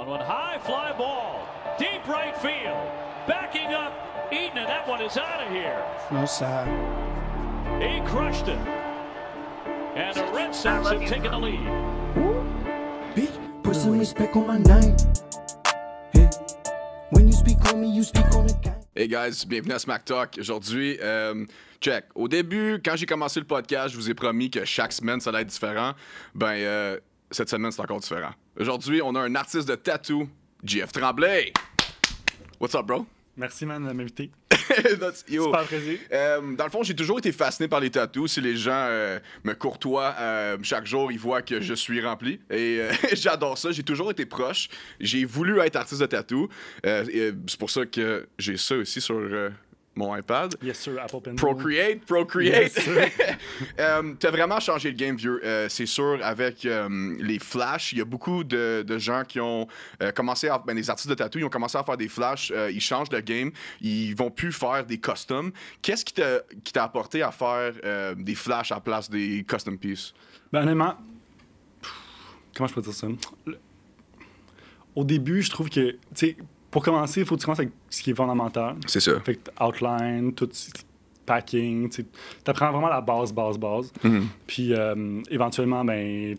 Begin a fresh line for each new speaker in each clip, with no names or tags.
On one high fly ball, deep right field, backing up Eaton, and that one is out of here.
No side.
He crushed it. And the Red Sox have taken the lead.
Bitch, put some respect on my name. Hey. When you speak on me, you speak on the game.
Hey guys, bienvenue à Smack Talk. Aujourd'hui, check. Au début, quand j'ai commencé le podcast, je vous ai promis que chaque semaine, ça allait être différent. Cette semaine, c'est encore différent. Aujourd'hui, on a un artiste de tattoo, JF Tremblay. What's up, bro?
Merci, man, de m'inviter.
Yo.
Super plaisir.
Dans le fond, j'ai toujours été fasciné par les tattoos. Si les gens me courtoient, chaque jour, ils voient que je suis rempli. Et j'adore ça. J'ai toujours été proche. J'ai voulu être artiste de tattoo. C'est pour ça que j'ai ça aussi sur mon iPad.
Yes, sir, Apple Pencil.
Procreate.
Yes,
T'as vraiment changé le game, vieux. C'est sûr, avec les flashs, il y a beaucoup de gens qui ont commencé à... les artistes de tattoo, ils ont commencé à faire des flashs. Ils changent le game. Ils vont plus faire des customs. Qu'est-ce qui t'a apporté à faire des flashs à la place des custom pieces?
Ben, honnêtement, comment je peux dire ça? Au début, je trouve que, tu sais, pour commencer, il faut que tu commences avec ce qui est fondamental.
C'est ça.
Fait que outline, tout, packing, tu apprends vraiment la base.
Mm-hmm.
Puis éventuellement, ben,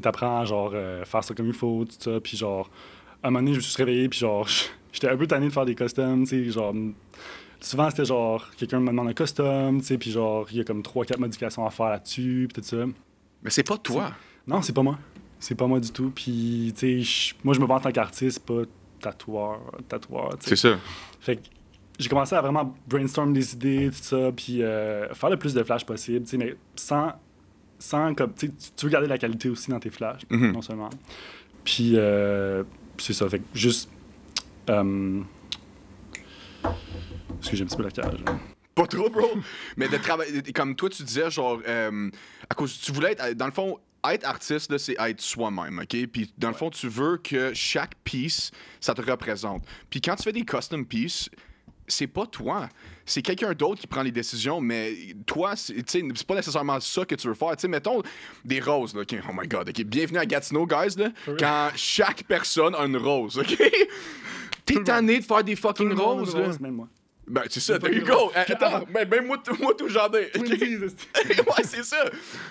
t'apprends genre faire ça comme il faut, tout ça. Puis genre, à un moment donné, je me suis réveillé, puis genre, j'étais un peu tanné de faire des customs, tu sais, genre... Souvent, c'était genre, quelqu'un me demande un custom, tu sais, puis genre, il y a comme 3-4 modifications à faire là-dessus, puis tout ça.
Mais c'est pas toi.
Non, c'est pas moi. C'est pas moi du tout. Puis, tu sais, moi, je me vois en tant qu'artiste, pas tatoueur, tu sais.
C'est ça.
Fait que j'ai commencé à vraiment brainstorm des idées, tout ça, puis faire le plus de flash possible, tu sais, mais sans comme, tu sais, tu veux garder la qualité aussi dans tes flashs,
Mm-hmm.
non seulement. Puis, c'est ça, fait que juste... Parce que j'ai un petit peu la cage. Hein.
Pas trop, bro. Mais de travailler, comme toi, tu disais, genre, à cause, tu voulais être, dans le fond, être artiste, là, c'est être soi-même, OK? Puis, dans le fond, tu veux que chaque piece, ça te représente. Puis, quand tu fais des custom pieces, c'est pas toi. C'est quelqu'un d'autre qui prend les décisions, mais toi, c'est pas nécessairement ça que tu veux faire. Tu sais, mettons des roses, là. Okay? Oh my God, OK? Bienvenue à Gatineau, guys, là. Quand chaque personne a une rose, OK? T'es tanné de faire des fucking roses, là.
Même moi.
Ben, c'est ça, there you go. Attends, ben, moi, tout j'en ai. Okay? Ouais, c'est ça.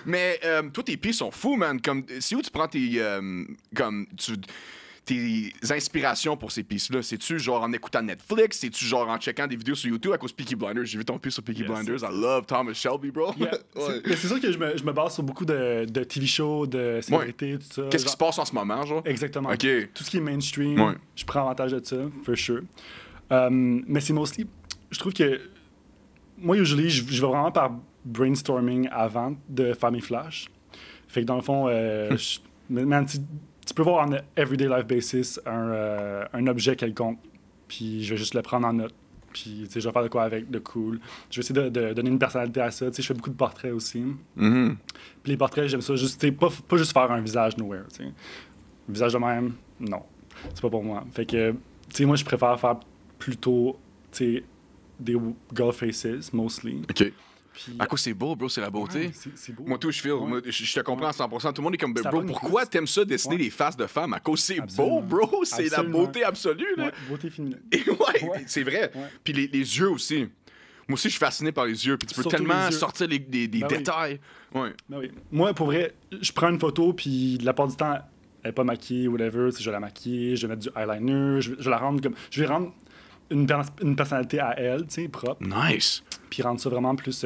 Mais, toi, tes pieds sont fous, man. Comme, c'est où tu prends tes inspirations pour ces pistes-là? C'est-tu genre en écoutant Netflix? C'est-tu genre en checkant des vidéos sur YouTube à cause de Peaky Blinders? J'ai vu ton pied sur Peaky Blinders. I love Thomas Shelby, bro.
Yeah.
Ouais.
C'est sûr que je me base sur beaucoup de TV shows, de célébrités, tout ça.
Qu'est-ce qui se passe en ce moment, genre?
Exactement.
OK.
Tout ce qui est mainstream,
Ouais.
je prends avantage de ça, for sure. Mais c'est mostly... Je trouve que... Moi, usually, je vais vraiment par brainstorming avant de faire mes flashs. Fait que dans le fond, man, tu peux voir en everyday life basis un objet quelconque, puis je vais juste le prendre en note. Puis, tu sais, je vais faire de quoi avec, de cool. Je vais essayer de donner une personnalité à ça. Tu sais, je fais beaucoup de portraits aussi.
Mm-hmm.
Puis les portraits, j'aime ça juste, tu sais, pas juste faire un visage nowhere, tu sais. Un visage de même, non. C'est pas pour moi. Fait que, tu sais, moi, je préfère faire plutôt, tu sais, des girl faces, mostly.
OK.
Puis,
À cause c'est beau, bro, c'est la beauté.
ouais, c'est beau.
Moi, tout, je feel.
Ouais.
Moi, je te comprends à 100%. Tout le monde est comme,
Ça
bro,
va une
pourquoi
plus.
t'aimes ça dessiner
Ouais.
des faces de femmes? À cause c'est
Absolument.
beau, bro. C'est la
Absolument.
beauté absolue, là.
Ouais, beauté féminine.
Ouais, c'est vrai.
Ouais.
Puis les yeux aussi. Moi aussi, je suis fasciné par les yeux. Puis tu peux
Surtout
tellement
les yeux.
sortir des
Ben oui.
détails. Ouais.
Ben oui. Moi, pour vrai, je prends une photo, puis la part du temps, elle n'est pas maquillée, whatever. Je vais la maquiller, je vais mettre du eyeliner, je vais la rendre comme... Je vais rendre une personnalité à elle, tu sais, propre.
Nice.
Puis rendre ça vraiment plus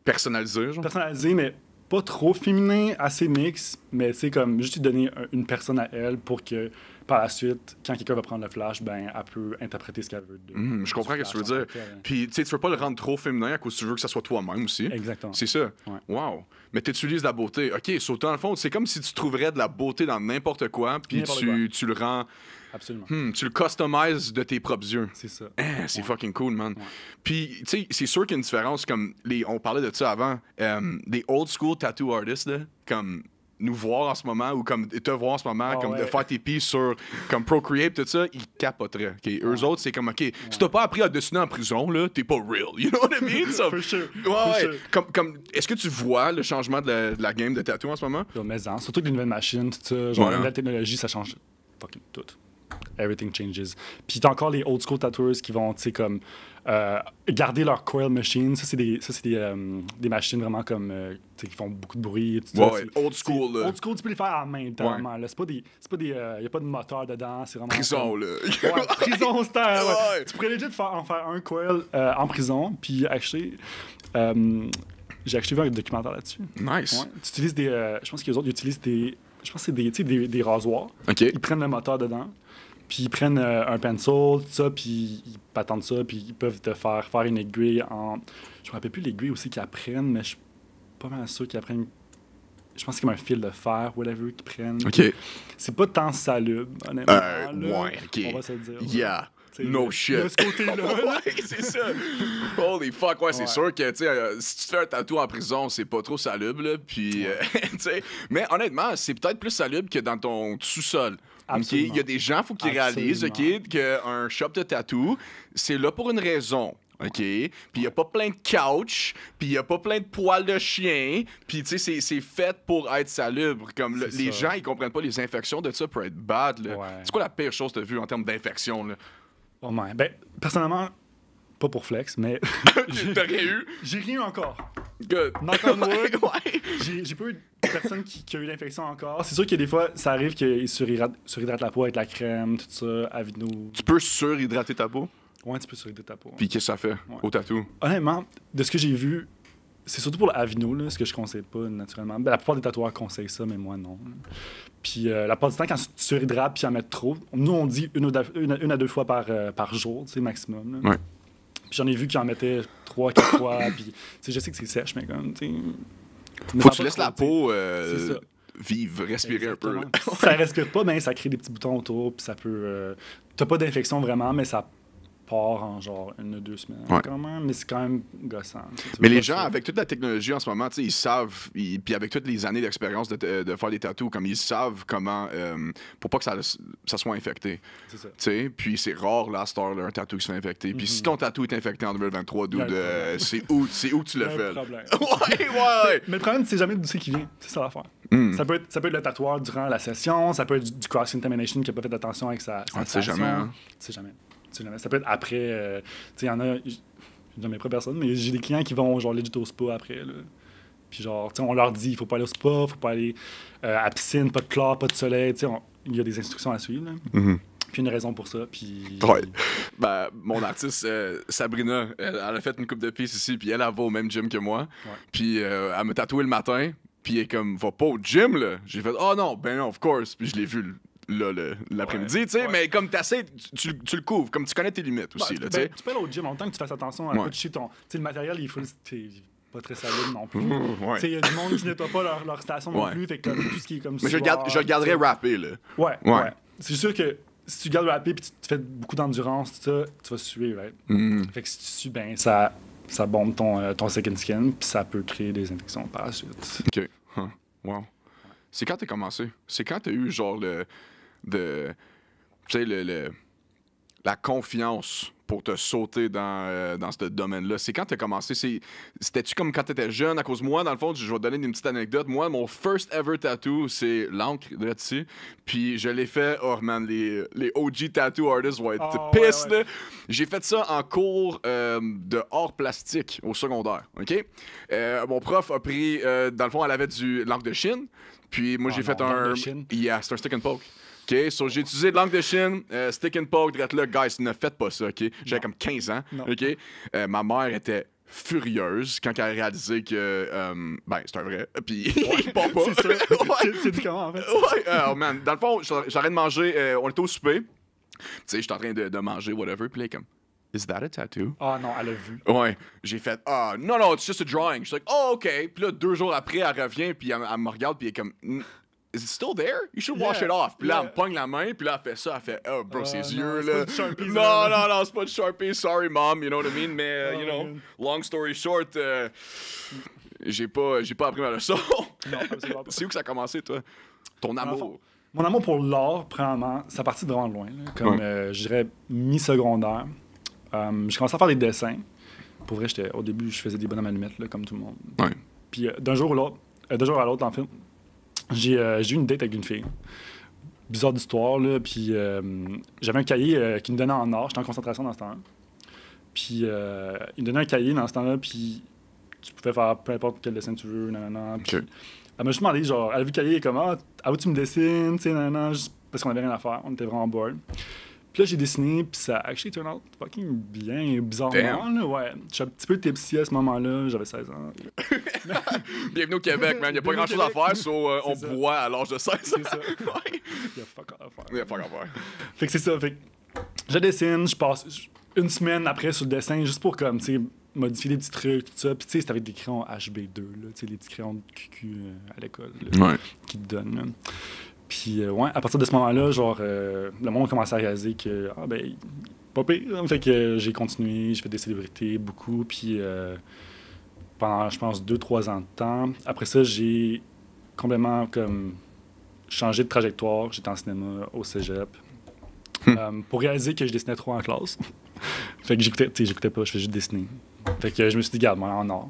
Personnalisé, genre.
personnalisé, mais pas trop féminin, assez mix, mais tu sais, comme juste lui donner une personne à elle pour que par la suite, quand quelqu'un va prendre le flash, ben, elle peut interpréter ce qu'elle veut.
Je comprends ce que tu veux dire. Puis, tu sais, tu veux pas le rendre trop féminin à cause que tu veux que ça soit toi-même aussi.
Exactement.
C'est ça.
Ouais.
Wow. Mais tu utilises la beauté. OK, sauf dans le fond, c'est comme si tu trouverais de la beauté dans n'importe quoi, puis
N'importe quoi.
tu le rends...
Absolument.
tu le customises de tes propres yeux.
C'est ça.
C'est
Ouais.
fucking cool, man.
Ouais.
Puis, tu sais, c'est sûr qu'il y a une différence, comme, on parlait de ça avant, des old school tattoo artists, là, comme nous voir en ce moment, ou comme te voir en ce moment,
Ah
comme de
ouais.
faire tes pieds sur, comme Procreate, tout ça, ils capoteraient. Okay? Eux autres, c'est comme, OK, si t'as pas appris à dessiner en prison, là, t'es pas real. You know what I mean? So,
For sure.
Ouais,
For
ouais.
sure.
Comme, est-ce que tu vois le changement de la game de tattoo en ce moment?
Mais surtout avec les nouvelles machines, tout ça, genre
Ouais,
la
hein.
nouvelle technologie, ça change fucking tout. everything changes. Puis t'as encore les old school tattoos qui vont, tu sais, comme garder leur coil machine. Ça, c'est des machines vraiment comme, tu sais, qui font beaucoup de bruit. Et tout ça.
Ouais, old school.
Old school, tu peux les faire à la main, littéralement. Là. C'est pas des, y a pas de moteur dedans. C'est vraiment.
Prison,
comme,
là.
Ouais, prison style. Ouais.
Ouais.
Tu pourrais legit en faire un coil en prison, puis acheter. J'ai acheté un documentaire là-dessus.
Nice.
Ouais. Tu utilises des. Je pense que les autres ils utilisent des. Je pense que c'est des rasoirs.
OK.
Ils prennent le moteur dedans, puis ils prennent un pencil, tout ça, puis ils patentent ça, puis ils peuvent te faire une aiguille en. Je me rappelle plus l'aiguille aussi qu'ils apprennent, mais je suis pas mal sûr qu'ils apprennent. Je pense que c'est comme un fil de fer, whatever, qu'ils prennent.
OK.
C'est pas tant salubre, honnêtement. là.
Ouais, OK.
On va se le dire.
Yeah.
T'sais,
No shit.
De ce côté-là.
Ouais, c'est ça. Holy fuck, ouais, c'est
Ouais.
sûr que, tu sais, si tu te fais un tatou en prison, c'est pas trop salubre, là. Puis, tu sais, mais honnêtement, c'est peut-être plus salubre que dans ton sous-sol. OK?
Absolument.
Il y a des gens, faut qu'ils réalisent, OK, qu'un shop de tatou, c'est là pour une raison. OK? Puis il n'y a pas plein de couch, puis il n'y a pas plein de poils de chien, puis tu sais, c'est fait pour être salubre. Comme les
ça.
gens, ils comprennent pas les infections de ça pour être bad, là.
Ouais.
C'est quoi la pire chose que tu as vue en termes d'infection, là?
Oh man. Ben, personnellement, pas pour flex, mais
T'as rien eu?
j'ai rien eu encore.
Good.
Knock on wood.
Ouais.
J'ai pas eu de personne qui a eu l'infection encore. C'est sûr que des fois, ça arrive qu'ils surhydratent la peau avec la crème, tout ça, Avino.
Tu peux surhydrater ta peau?
Ouais, tu peux surhydrater ta peau.
Puis qu'est-ce que ça fait au tatou?
Honnêtement, de ce que j'ai vu, c'est surtout pour l'Avino, là, ce que je conseille pas naturellement. Ben, la plupart des tatoueurs conseillent ça, mais moi non. Là. Puis la plupart du temps, quand tu surhydrates puis en mettre trop, nous on dit une à deux fois par jour, tu sais, maximum. Là.
Ouais.
Puis j'en ai vu qui en mettaient 3-4 fois. Puis tu sais, je sais que c'est sèche, mais comme, tu sais. mais
Faut
ça
que tu
va
laisses
pas
la
trop,
peau
C'est ça.
vivre, respirer un peu. Là.
Exactement. Ça respire pas, mais ça crée des petits boutons autour, puis ça peut. T'as pas d'infection vraiment, mais ça part en genre 1 ou 2 semaines
Ouais.
quand même, mais c'est quand même gossant. Tu sais, tu
Mais
veux
les
pas
gens,
ça.
avec toute la technologie en ce moment, tu sais, ils savent, puis avec toutes les années d'expérience de faire des tatous, comme ils savent comment, pour pas que ça soit infecté.
C'est ça.
Tu sais, puis c'est rare, là, à cette heure-là, un tatou qui se fait infecter. Puis si ton tatou est infecté en 2023, dude,
Il y a un problème.
c'est où que tu le
Il y a un
fais. là?
problème.
ouais.
Mais le problème, c'est jamais d'où c'est qui vient. C'est ça l'affaire.
Hmm.
Ça peut être le tatoueur durant la session, ça peut être du cross-contamination qui n'a pas fait attention avec sa
Ah, tu sais
station.
jamais, hein.
Tu sais jamais. Ça peut être après. Tu sais, il y en a. J'ai jamais pris personne, mais j'ai des clients qui vont genre legit au spa après. Là. Puis genre, tu sais, on leur dit, il faut pas aller au spa, faut pas aller à la piscine, pas de chlore, pas de soleil. Tu sais, il y a des instructions à suivre. Là.
Mhm.
Puis une raison pour ça. Puis.
Ouais. Ben, mon artiste, Sabrina, elle a fait une coupe de pistes ici, puis elle va au même gym que moi.
Ouais.
Puis elle m'a tatoué le matin, puis elle est comme, va pas au gym, là. J'ai fait, oh non, ben non, of course. Puis je l'ai vu là, l'après-midi, tu sais,
Ouais.
mais comme t'essaies, tu le couvres, comme tu connais tes limites aussi, là, tu sais.
Tu peux aller au gym en tant que tu fasses attention à
Ouais.
pas toucher ton. Tu sais, le matériel, il faut. T'es pas très solide non plus.
Ouais.
Tu sais, il y a du monde qui nettoie pas leur station non
Ouais.
plus. Fait que comme tout ce qui est comme
Mais je le garderais rappé, là.
Ouais,
Ouais.
ouais. C'est sûr que si tu gardes rappé puis tu fais beaucoup d'endurance, tout ça, tu vas suer, right?
Mhm.
Fait que si tu sues, ben ça bombe ton second skin puis ça peut créer des infections par la suite.
OK. Huh. Wow. C'est quand t'as commencé? C'est quand t'as eu, genre, tu sais, la confiance pour te sauter dans ce domaine-là? C'est quand t'as commencé? C'était-tu comme quand t'étais jeune? À cause de moi, dans le fond, je vais te donner une petite anecdote. Moi, mon first ever tattoo, c'est l'encre de dessus. Puis je l'ai fait, oh man, les OG tattoo artists vont être
Oh,
pisse,
ouais.
là. J'ai fait ça en cours de art plastique au secondaire, OK? Mon prof a pris, dans le fond, elle avait de l'encre de Chine. Puis moi,
Oh
j'ai
non,
fait
l'encre
un...
de Chine?
Yeah, c'est un stick and poke. OK, so j'ai utilisé de l'encre de Chine, stick and poke, drette là, guys, ne faites pas ça, OK? J'avais comme 15 ans,
Non.
OK? Ma mère était furieuse quand elle a réalisé que, ben, c'est un vrai, puis il part pas.
C'est ça.
Ouais.
C'est dit comment en fait?
Ouais, oh man, dans le fond, j'arrête de manger, on était au souper, tu sais, j'étais en train de manger, whatever, puis là, comme, is that a tattoo?
Ah non, elle a vu.
Ouais, j'ai fait, ah, non, it's just a drawing. Je suis like, oh, OK. Puis là, 2 jours après, elle revient, puis elle me regarde, puis elle est comme, is it still there? You should wash
Yeah,
it off. Puis là,
yeah.
elle me pogne la main, puis là, elle fait ça, elle fait, oh, bro, ses
non,
yeux,
c'est
là.
pas du Sharpie,
Non,
ça.
non, c'est pas du Sharpie, sorry, mom, you know what I mean? Mais,
Oh,
you know,
man.
long story short, j'ai pas appris ma leçon.
Non, absolument pas.
C'est où que ça a commencé, toi? Ton amour.
fond, Mon amour pour l'art, premièrement, ça partit de vraiment loin. Là, comme,
Ouais.
je dirais, mi-secondaire. J'ai commencé à faire des dessins. Pour vrai, au début, je faisais des bonhommes allumettes, là, comme tout le monde.
Ouais.
Puis d'un jour à l'autre, en fait, j'ai eu une date avec une fille. bizarre d'histoire, là. Puis j'avais un cahier qui me donnait en art. J'étais en concentration dans ce temps-là. Puis il me donnait un cahier dans ce temps-là, puis tu pouvais faire peu importe quel dessin tu veux, nanana. Puis elle m'a juste demandé, genre, elle a vu le cahier, elle est comme, ah, où tu me dessines, tu sais, nanana, juste parce qu'on avait rien à faire, on était vraiment bored. Puis là, j'ai dessiné, puis ça a actually turned out fucking bien, bizarrement, là, ouais. J'étais un petit peu tipsy à ce moment-là, j'avais 16 ans.
Bienvenue au Québec, man. Il n'y a pas grand-chose à faire, on boit à l'âge de 16 ans.
C'est ça.
Ouais.
Il y a fuck all à faire.
Il y a fuck à faire.
Fait que c'est ça, fait que je dessine, je passe une semaine après sur le dessin, juste pour, comme, tu sais, modifier des petits trucs, tout ça. Puis, tu sais, c'était avec des crayons HB2, là, tu sais, les petits crayons de QQ à l'école, là, qui te donnent, là. Puis, ouais, à partir de ce moment-là, genre, le monde commençait à réaliser que, pas pire. Fait que j'ai continué, j'ai fait des célébrités, beaucoup. Puis, pendant, je pense, 2-3 ans de temps. Après ça, j'ai complètement, comme, changé de trajectoire. J'étais en cinéma au cégep. Pour réaliser que je dessinais trop en classe. Fait que j'écoutais pas, je faisais juste dessiner. Fait que je me suis dit, garde, moi, en art.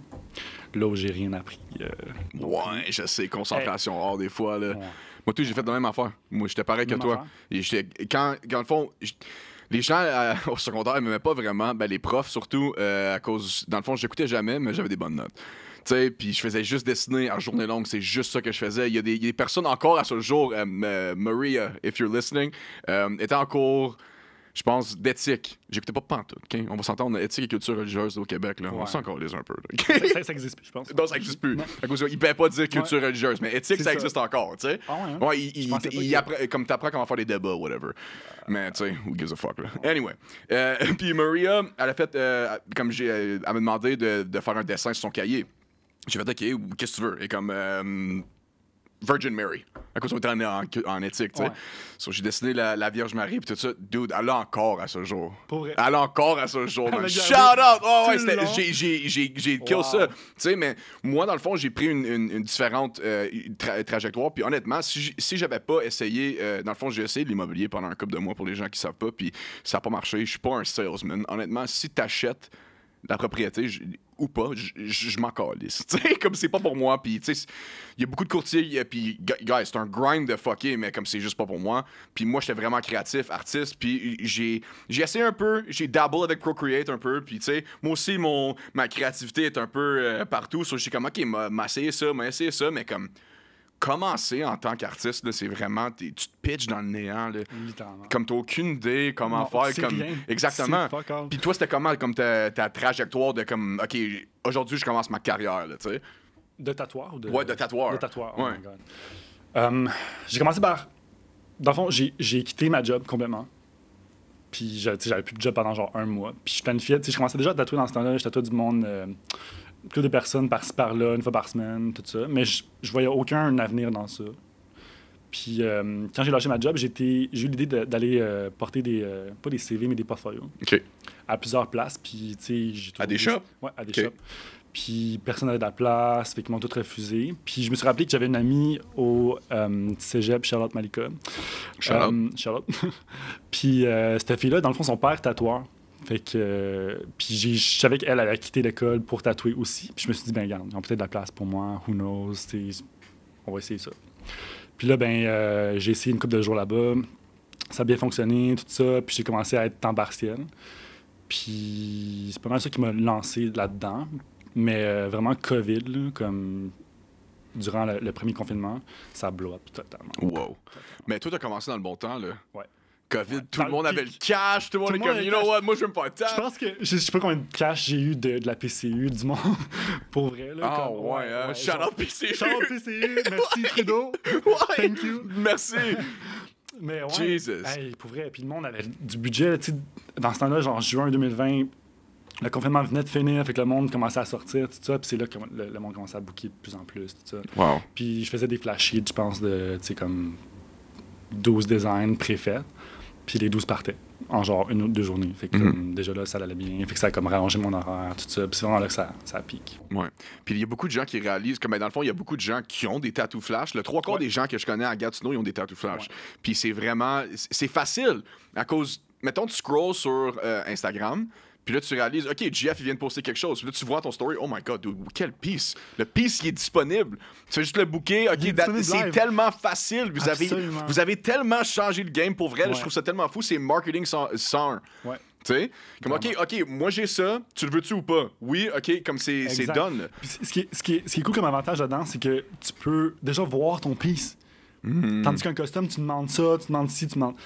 Là où j'ai rien appris.
Ouais, je sais, concentration hors des fois, là.
Ouais.
Moi, tout, j'ai fait la même affaire. Moi, j'étais pareil que toi. Et quand le fond, les gens au secondaire ne m'aimaient pas vraiment, les profs surtout, à cause. Dans le fond, j'écoutais jamais, mais j'avais des bonnes notes. Tu sais, puis je faisais juste dessiner en journée longue, c'est juste ça que je faisais. Il y a des personnes encore à ce jour, Maria, if you're listening, était en cours. Je pense, d'éthique. J'écoutais pas pantoute, OK? On va s'entendre, éthique et culture religieuse au Québec, là. Ouais. On s'en encore les un peu, là.
Ça existe plus, je pense.
Non, ça existe plus. À cause il ne peut pas dire culture religieuse, mais éthique, ça existe encore, tu sais.
Ah ouais, hein?
Ouais, comme t'apprends comment faire des débats, whatever. Mais, tu sais, who gives a fuck, là. Anyway. Puis Maria, elle a fait, comme elle m'a demandé de faire un dessin sur son cahier. J'ai fait, OK, qu'est-ce que tu veux? Et comme... Virgin Mary. À cause on était en éthique, tu sais.
Ouais.
So, j'ai dessiné la Vierge Marie, puis tout ça. Dude, elle l'a encore à ce jour.
Pour vrai?
Elle a encore à ce jour, man.
Elle a
Shout out! Oh, ouais,
tout le long.
j'ai kill ça. Tu sais, mais moi, dans le fond, j'ai pris une différente trajectoire. Puis honnêtement, si j'avais pas essayé, dans le fond, j'ai essayé de l'immobilier pendant un couple de mois pour les gens qui savent pas, puis ça a pas marché. Je suis pas un salesman. Honnêtement, si t'achètes la propriété ou pas, je m'en calisse. Tu sais, comme c'est pas pour moi, puis tu sais, il y a beaucoup de courtiers, puis guys, c'est un grind de fucker, mais comme c'est juste pas pour moi. Puis moi, j'étais vraiment créatif, artiste, puis j'ai essayé un peu, j'ai dabble avec Procreate un peu, puis tu sais, moi aussi, ma créativité est un peu partout, so j'étais comme, OK, m'a essayé ça, mais comme... Commencer en tant qu'artiste, là, c'est vraiment... Tu te pitches dans le néant. Là. Comme t'as aucune idée comment faire. Comme...
Rien.
Exactement. Puis toi, c'était comment comme ta trajectoire de comme... OK, aujourd'hui, je commence ma carrière, tu sais.
De tatoueur ou de...
Ouais, de tatoueur.
De tatoueur, oh
ouais.
my God. J'ai commencé par... Dans le fond, j'ai quitté ma job complètement. Puis j'avais plus de job pendant genre 1 mois. Puis je planifiais... Je commençais déjà à tatouer dans ce temps-là. Je tatouais du monde... plus de personnes par-ci par-là, une fois par semaine, tout ça. Mais je voyais aucun avenir dans ça. Puis quand j'ai lâché ma job, j'ai eu l'idée d'aller porter pas des CV, mais des portfolios.
OK.
À plusieurs places. Puis, tu sais, j'ai trouvé...
À des shops?
Ouais, à des shops. Puis personne n'avait de la place, fait qu'ils m'ont tout refusé. Puis je me suis rappelé que j'avais une amie au cégep, Charlotte Malika. Charlotte. Puis cette fille-là, dans le fond, son père est tatoueur. Fait que... puis je savais qu'elle avait quitté l'école pour tatouer aussi. Puis je me suis dit, ben regarde, ils ont peut-être de la place pour moi. Who knows? On va essayer ça. Puis là, j'ai essayé une couple de jours là-bas. Ça a bien fonctionné, tout ça. Puis j'ai commencé à être temps partiel. Puis c'est pas mal ça qui m'a lancé là-dedans. Mais vraiment, COVID, là, comme durant le premier confinement, ça blow up totalement.
Wow. Mais toi, t'as commencé dans le bon temps, là.
Ouais.
COVID, tout le monde avait le cash, tout le monde est comme, you know what, moi je veux me faire tape.
Je pense que, je sais pas combien de cash j'ai eu de la PCU, du monde, pour vrai. Là,
ah comme, ouais, shout out PCU.
Shout out PCU, merci Trudeau. Thank you.
Merci.
Mais ouais,
Jesus.
Hey, pour vrai, puis le monde avait du budget, tu sais, dans ce temps-là, genre juin 2020, le confinement venait de finir, fait que le monde commençait à sortir, tout ça, puis c'est là que le monde commençait à booker de plus en plus, tout ça.
Wow.
Puis je faisais des flash sheets, je pense, de, tu sais, comme 12 designs préfaits. Puis les 12 partaient en genre 1 ou 2 journées. Fait que déjà là, ça allait bien. Fait que ça a comme rallongé mon horaire, tout ça. Puis c'est vraiment là que ça pique.
Ouais. Puis il y a beaucoup de gens qui réalisent, comme dans le fond, il y a beaucoup de gens qui ont des tatous flash. Le 3/4 des gens que je connais à Gatineau, ils ont des tatous flash. Ouais. Puis c'est vraiment... C'est facile à cause... Mettons, tu scrolls sur Instagram, Puis là, tu réalises, OK, Jeff, il vient de poster quelque chose. Puis là, tu vois ton story, oh my God, dude, quel piece. Le piece, il est disponible. Tu fais juste le booker. OK, c'est tellement facile. Vous avez tellement changé le game pour vrai. Là, je trouve ça tellement fou. C'est marketing 101.
Ouais.
Tu sais? Comme, OK, moi j'ai ça. Tu le veux-tu ou pas? Oui, OK, comme c'est done. Là.
Puis ce qui est cool comme avantage là-dedans, c'est que tu peux déjà voir ton piece. Tandis qu'un custom, tu demandes ça, tu demandes ci, tu demandes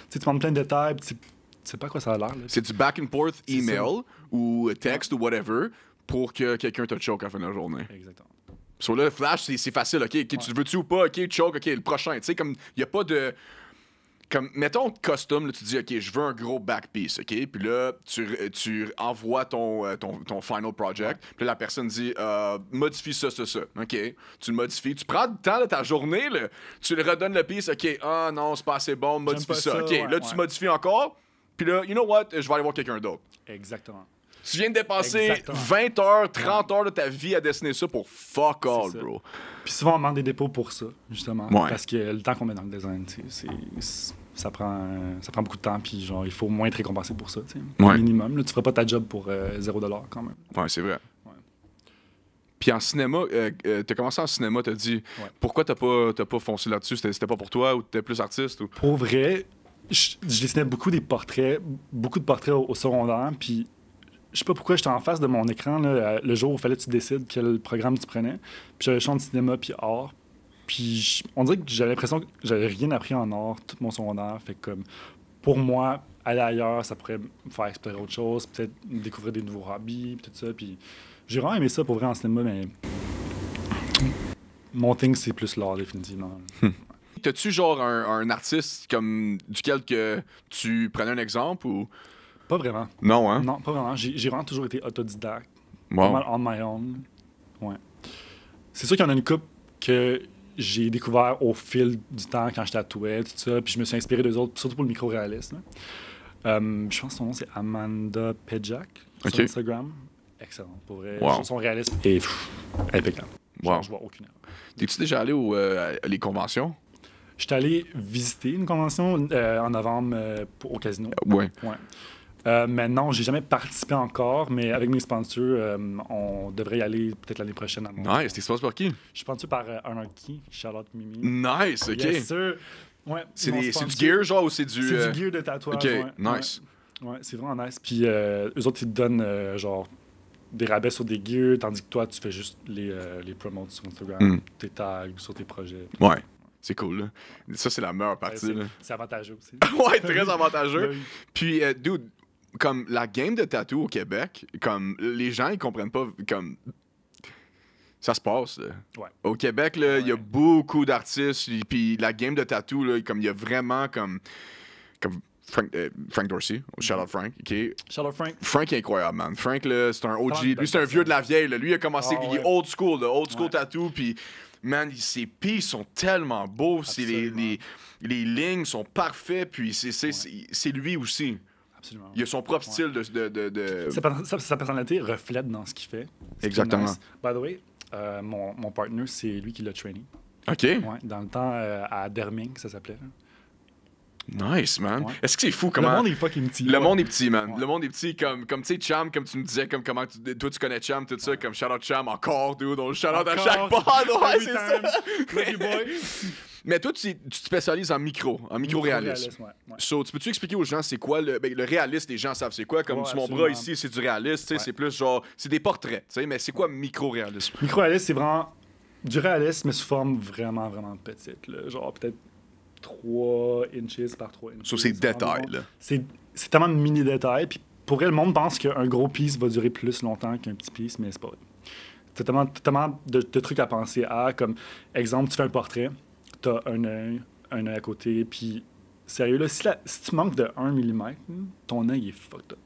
plein de détails, tu sais pas à quoi ça a l'air.
C'est du back and forth email ou texte ou whatever pour que quelqu'un te choke à la fin de la journée.
Exactement.
Sur le Flash, c'est facile. OK, tu le veux-tu ou pas? OK, choke, OK, le prochain. Tu sais, comme, il n'y a pas de... Comme, mettons, custom, là, tu dis, OK, je veux un gros back piece, OK? Puis là, tu envoies ton final project. Puis là, la personne dit, modifie ça. OK, tu le modifies. Tu prends le temps de ta journée, là, tu le redonnes le piece. OK, non, c'est pas assez bon, modifie ça. OK, là, tu modifies encore. Puis là, you know what? Je vais aller voir quelqu'un d'autre.
Exactement.
Tu viens de dépasser 20 heures, 30 heures de ta vie à dessiner ça pour fuck all, bro.
Puis souvent, on demande des dépôts pour ça, justement.
Ouais.
Parce que le temps qu'on met dans le design, ça prend beaucoup de temps, puis genre, il faut moins être récompensé pour ça, tu sais.
Ouais.
Minimum. Là, tu feras pas ta job pour 0$ quand même.
Ouais, c'est vrai.
Ouais.
Puis en cinéma, t'as commencé en cinéma, t'as dit, pourquoi t'as pas foncé là-dessus? C'était pas pour toi ou t'étais plus artiste? Ou...
Pour vrai, je dessinais beaucoup de portraits au secondaire, puis je sais pas pourquoi j'étais en face de mon écran là, le jour où il fallait que tu décides quel programme tu prenais. Puis j'avais le champ de cinéma puis art. Puis on dirait que j'avais l'impression que j'avais rien appris en art tout mon secondaire. Fait que comme pour moi, aller ailleurs, ça pourrait me faire explorer autre chose, peut-être découvrir des nouveaux hobbies, puis tout ça. Puis j'ai vraiment aimé ça pour vrai en cinéma, mais mon thing c'est plus l'art définitivement.
T'as-tu genre un artiste comme duquel que tu prenais un exemple ou...
Pas vraiment.
Non, hein?
Non, pas vraiment. J'ai vraiment toujours été autodidacte.
Wow.
Pas mal on my own. Ouais. C'est sûr qu'il y en a une couple que j'ai découvert au fil du temps quand je tatouais, tout ça. Puis je me suis inspiré d'eux autres, surtout pour le micro-réalisme. Je pense que son nom, c'est Amanda Pejak sur Instagram. Excellent. Pour vrai, son réalisme est impeccable.
Wow.
Je vois aucune erreur.
T'es-tu déjà allé à les conventions?
Je suis allé visiter une convention en novembre au casino.
Ouais.
Mais non, j'ai jamais participé encore, mais avec mes sponsors, on devrait y aller peut-être l'année prochaine.
Nice, t'es sponsor par qui? Je
suis sponsor par Anarchy, Charlotte Mimi.
Nice, OK.
Yes, sir. Ouais,
c'est du gear, genre, ou c'est du...
C'est du gear de tatouage,
OK, nice.
Ouais, c'est vraiment nice. Puis eux autres, ils te donnent, genre, des rabais sur des gears, tandis que toi, tu fais juste les promotes sur Instagram, tes tags sur tes projets.
Ouais. C'est cool, là. Ça, c'est la meilleure partie, là.
C'est avantageux aussi.
Ouais, très avantageux. Puis, dude, comme la game de tattoo au Québec, comme les gens, ils comprennent pas, comme... Ça se passe, là.
Ouais.
Au Québec, là, il y a beaucoup d'artistes, puis la game de tattoo, là, comme il y a vraiment, comme Frank Dorsey, shout out Frank, OK?
Shout out Frank.
Frank est incroyable, man. Frank, là, c'est un OG. Lui, c'est un vieux de la vieille, là. Lui, il a commencé, il est old school, là, old school tattoo, puis... Man, ses pieds sont tellement beaux, les lignes sont parfaites, puis c'est lui aussi.
Absolument.
Il a son propre style de...
Sa personnalité reflète dans ce qu'il fait.
Exactement.
Nice. By the way, mon partner, c'est lui qui l'a trainé.
OK.
Ouais, dans le temps, à Derming, ça s'appelait.
Nice, man.
Ouais.
Est-ce que c'est fou comment...
Le monde est fucking petit.
Le monde est petit, man. Ouais. Le monde est petit, comme tu sais, Cham, comme tu me disais, comme comment toi tu connais Cham, tout ça, comme shout-out Cham, encore, dude, on le shout out à chaque pod, ouais, c'est ça. Mais toi, tu te spécialises en micro-réalisme.
Ouais.
So, tu peux-tu expliquer aux gens c'est quoi le réaliste, les gens savent c'est quoi, comme sur mon bras ici, c'est du réaliste, tu sais, c'est plus genre, c'est des portraits, tu sais, mais c'est quoi micro-réalisme?
Micro-réalisme, c'est vraiment du réalisme, mais sous forme vraiment, vraiment petite, là. Genre peut-être 3 inches par 3 inches.
Sur ces détails, là.
C'est tellement de mini-détails. Puis pour vrai, le monde pense qu'un gros piece va durer plus longtemps qu'un petit piece, mais c'est pas vrai. C'est tellement de trucs à penser à. Comme, exemple, tu fais un portrait, t'as un œil à côté, puis sérieux, là, si tu manques de 1 mm, ton œil est fucked up.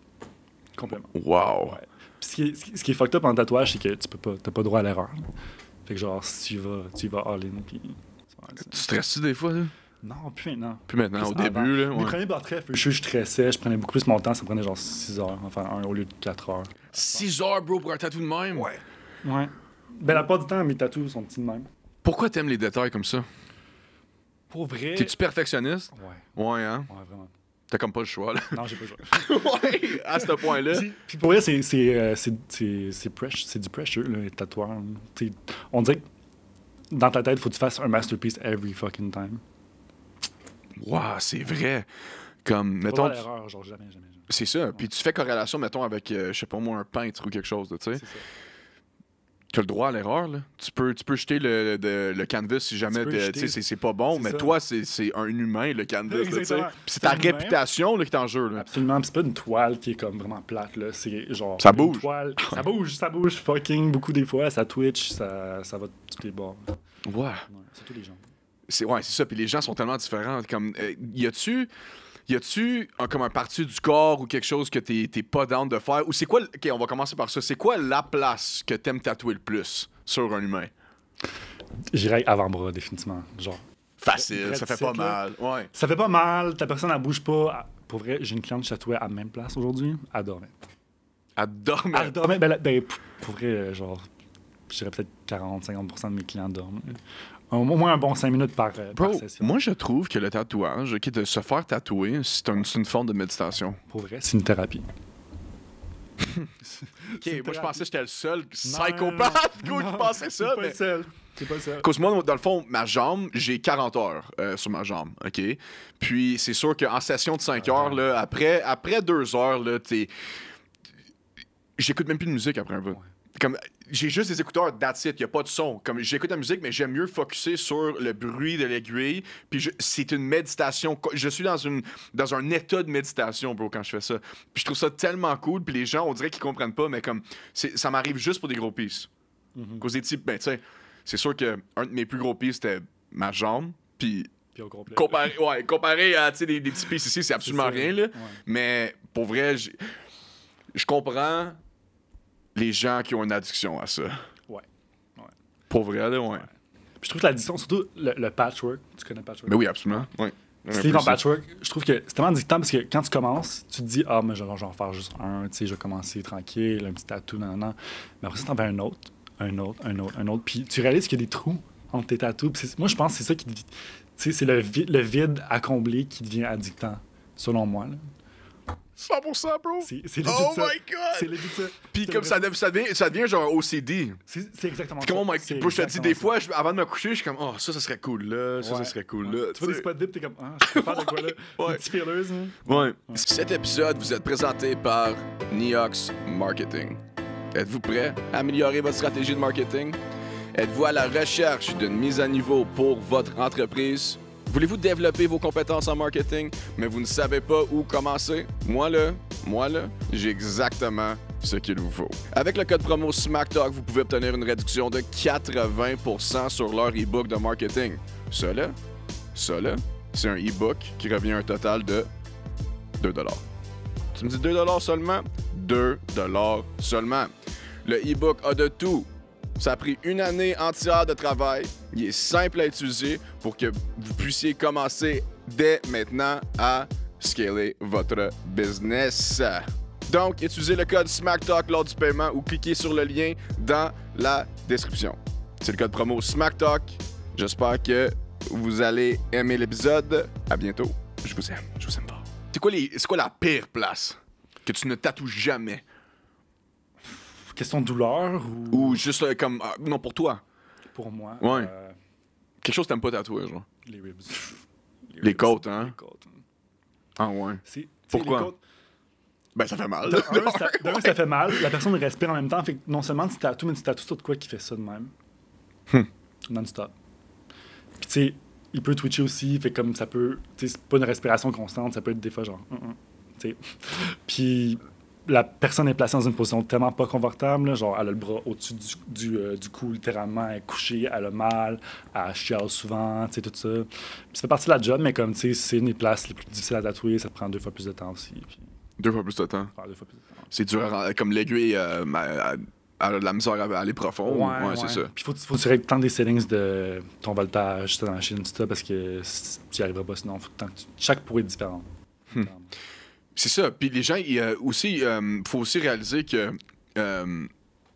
Complètement.
Wow.
Ouais. Puis ce qui est fucked up en tatouage, c'est que t'as pas droit à l'erreur. Fait que genre, si tu vas all-in, puis...
Tu stresses-tu des fois, là?
Non, plus maintenant.
Plus maintenant, au début, là. Ouais.
Mes premiers portraits, je stressais, je prenais beaucoup plus mon temps, ça prenait genre 6 heures, enfin, au lieu de 4 heures.
6 heures, bro, pour un tatou de même?
Ouais. Ben, la plupart du temps, mes tatous sont petits de même.
Pourquoi t'aimes les détails comme ça?
Pour vrai...
T'es-tu perfectionniste?
Ouais.
Ouais, hein?
Ouais, vraiment.
T'as comme pas le choix, là.
Non, j'ai pas le choix.
Ouais, à ce point-là.
Puis pour vrai, c'est du pressure, là, les tatoueurs. T'sais, on dirait que dans ta tête, il faut que tu fasses un masterpiece every fucking time.
Wow, c'est vrai. Comme,
Faut
mettons.
pas l'erreur, genre jamais.
C'est ça. Puis tu fais corrélation, mettons, avec, je sais pas moi, un peintre ou quelque chose, tu sais.
C'est ça.
Tu as le droit à l'erreur, là. Tu peux jeter le canvas si jamais
peux jeter.
c'est pas bon,
C'est
mais
ça.
toi, c'est un humain, le canvas, là, tu sais.
Exactement.
Puis c'est ta
C'est un humain.
réputation là, qui est en jeu, là.
Absolument. Puis c'est pas une toile qui est comme vraiment plate, là. C'est genre.
Ça
une
bouge.
Toile. Ça bouge fucking beaucoup des fois. Ça twitch, ça va de tous les bords.
Ouais.
Ouais, surtout les gens.
C'est ça. Puis les gens sont tellement différents. Comme, y a-tu comme un parti du corps ou quelque chose que t'es pas down de faire? Ou c'est quoi... OK, on va commencer par ça. C'est quoi la place que t'aimes tatouer le plus sur un humain?
J'irais avant-bras, définitivement. Genre.
Facile, ça fait pas
Red
mal. Ouais.
Ça fait pas mal, ta personne, elle bouge pas. Pour vrai, j'ai une cliente qui tatouait à la même place aujourd'hui. Elle dormait.
Elle dormait.
Elle dormait. Pour vrai, genre, je dirais peut-être 40-50% de mes clients dorment. Au moins un bon 5 minutes par
Bro,
session.
moi, je trouve que le tatouage, OK, de se faire tatouer, c'est une forme de méditation.
Pour vrai, c'est une thérapie.
OK, moi, je pensais que j'étais le seul psychopathe qui pensait ça.
T'es pas
Mais...
le seul. T'es pas le seul.
Cause moi, dans le fond, ma jambe, j'ai 40 heures sur ma jambe, OK? Puis c'est sûr qu'en session de 5 heures, là, après 2 heures, là, j'écoute même plus de musique après un peu. Comme, j'ai juste des écouteurs, that's it, y a pas de son. Comme, j'écoute la musique, mais j'aime mieux focusser sur le bruit de l'aiguille. Puis c'est une méditation. Je suis dans un état de méditation, bro, quand je fais ça. Puis je trouve ça tellement cool. Puis les gens, on dirait qu'ils comprennent pas, mais comme, ça m'arrive juste pour des gros pieces. Cause des types, ben, tu sais, c'est sûr qu'un de mes plus gros pieces, c'était ma jambe. Puis
Puis au complet.
comparé à, tu sais, des petits pieces ici, c'est absolument
ça,
rien, là.
ouais.
Mais pour vrai, je comprends les gens qui ont une addiction à ça.
Ouais.
Pour vrai, là, ouais.
Puis je trouve que l'addiction, surtout le patchwork, tu connais le patchwork?
Mais oui, absolument. Ouais.
Sleeve en patchwork, je trouve que c'est tellement addictant parce que quand tu commences, tu te dis, ah, mais je vais en faire juste un, tu sais, je vais commencer tranquille, un petit tatou, nan. Mais après ça, t'en fais un autre. Puis tu réalises qu'il y a des trous entre tes tatous. Moi, je pense que c'est ça qui. Tu sais, c'est le vide à combler qui devient addictant, selon moi. Là.
100%, bro.
C'est legit
Oh
ça.
my God!
C'est legit ça.
Puis
C'est
comme ça devient genre OCD.
C'est exactement ça.
Comment, Mike,
C'est
bro, je te dis, des
exactement
fois, avant de me coucher, je suis comme, oh, ça serait cool là, ça
Ouais.
serait cool
Ouais.
là.
Tu vois des
sais.
spots dip, t'es comme, ah, je peux faire de quoi là?
Ouais.
Des petits feelers, hein?
Ouais. Cet épisode vous est présenté par Neox Marketing. Êtes-vous prêt à améliorer votre stratégie de marketing? Êtes-vous à la recherche d'une mise à niveau pour votre entreprise? Voulez-vous développer vos compétences en marketing, mais vous ne savez pas où commencer? Moi là, j'ai exactement ce qu'il vous faut. Avec le code promo SmackTalk, vous pouvez obtenir une réduction de 80% sur leur e-book de marketing. Ça là, c'est un e-book qui revient à un total de 2 $. Tu me dis 2 $ seulement? 2 $ seulement. Le e-book a de tout. Ça a pris une année entière de travail. Il est simple à utiliser pour que vous puissiez commencer dès maintenant à scaler votre business. Donc, utilisez le code SmackTalk lors du paiement ou cliquez sur le lien dans la description. C'est le code promo SmackTalk. J'espère que vous allez aimer l'épisode. À bientôt. Je vous aime fort. C'est quoi la pire place que tu ne tatoues jamais?
Question de douleur ou
Ou juste comme... non, pour toi.
pour moi?
Ouais. Quelque chose que t'aimes pas tatouer, genre.
Les ribs.
Les côtes, hein?
Les côtes.
Ah ouais.
Pourquoi?
Pourquoi? Ben, ça fait mal.
D'un, ça fait mal. La personne respire en même temps. Fait que non seulement tu tatoues, mais tu tatoues sur de quoi qui fait ça de même. Non-stop. Puis tu sais, il peut twitcher aussi. Fait comme ça peut... Tu sais, c'est pas une respiration constante. Ça peut être des fois genre... Tu sais. Puis... La personne est placée dans une position tellement pas confortable, là, genre elle a le bras au-dessus du cou, littéralement, elle est couchée, elle a mal, elle chiale souvent, tu sais, tout ça. Puis ça fait partie de la job, mais comme, tu sais, c'est une des places les plus difficiles à tatouer, ça te prend 2 fois plus de temps aussi. Puis,
2 fois plus de temps.
2 fois plus de temps.
C'est dur, comme l'aiguille, elle a de la misère à aller profond. Ouais, c'est ça.
Puis faut que tu règles tant des settings de ton voltage dans la chaîne, tout ça, parce que tu n'y arriveras pas sinon. Faut que chaque pour est différent.
C'est ça. Puis les gens, faut aussi réaliser que,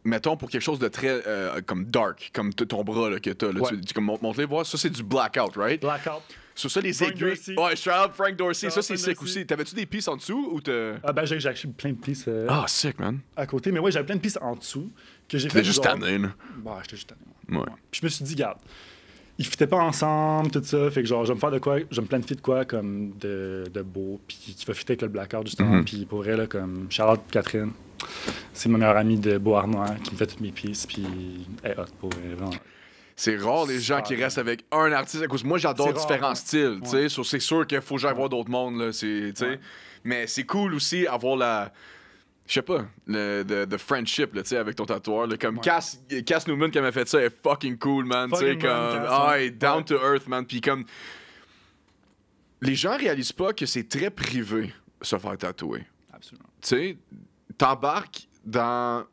mettons, pour quelque chose de très comme dark, comme ton bras là, que t'as, là, comme montre-les voir, ça c'est du blackout, right?
Blackout.
Sur ça, les
Frank
aiguilles.
Dorsey.
Ouais, Charles Frank Dorsey. Ça,
Charles
c'est
Frank
sick
Dorsey.
aussi. T'avais-tu des pistes en dessous ou t'as.
Ah, ben, j'ai acheté plein de pistes
Ah, sick, man.
à côté. Mais ouais, j'avais plein de pistes en dessous que j'ai fait.
T'es juste
genre-
tanné, là.
Ouais, j'étais juste tanné.
Ouais.
Puis je me suis dit, garde, ils fitaient pas ensemble, tout ça. Fait que genre, je vais me faire de quoi, je vais me planifier de quoi comme de beau, puis qui va fitter avec le blackout, justement.
Mhm.
Puis pour elle, là, comme Charlotte Catherine, c'est ma meilleure amie de Beauharnois qui me fait toutes mes pistes, puis elle est hot pour elle, vraiment.
C'est rare les gens qui
Super.
restent avec un artiste. À cause moi, j'adore
C'est rare,
différents
ouais.
styles. tu sais.
Ouais.
So, c'est sûr qu'il faut que j'aille voir d'autres mondes. Là, tu sais.
Ouais.
Mais c'est cool aussi avoir la. Je sais pas, the friendship là, tu sais, avec ton tatoueur. Là, comme
Ouais.
Cass Newman qui m'a fait ça est fucking cool, man. Tu sais,
Fucking man,
comme.
Cass,
Ah,
ouais.
ouais, down
Ouais.
to earth, man. Puis comme. Les gens réalisent pas que c'est très privé se faire tatouer.
Absolument.
Tu sais, t'embarques dans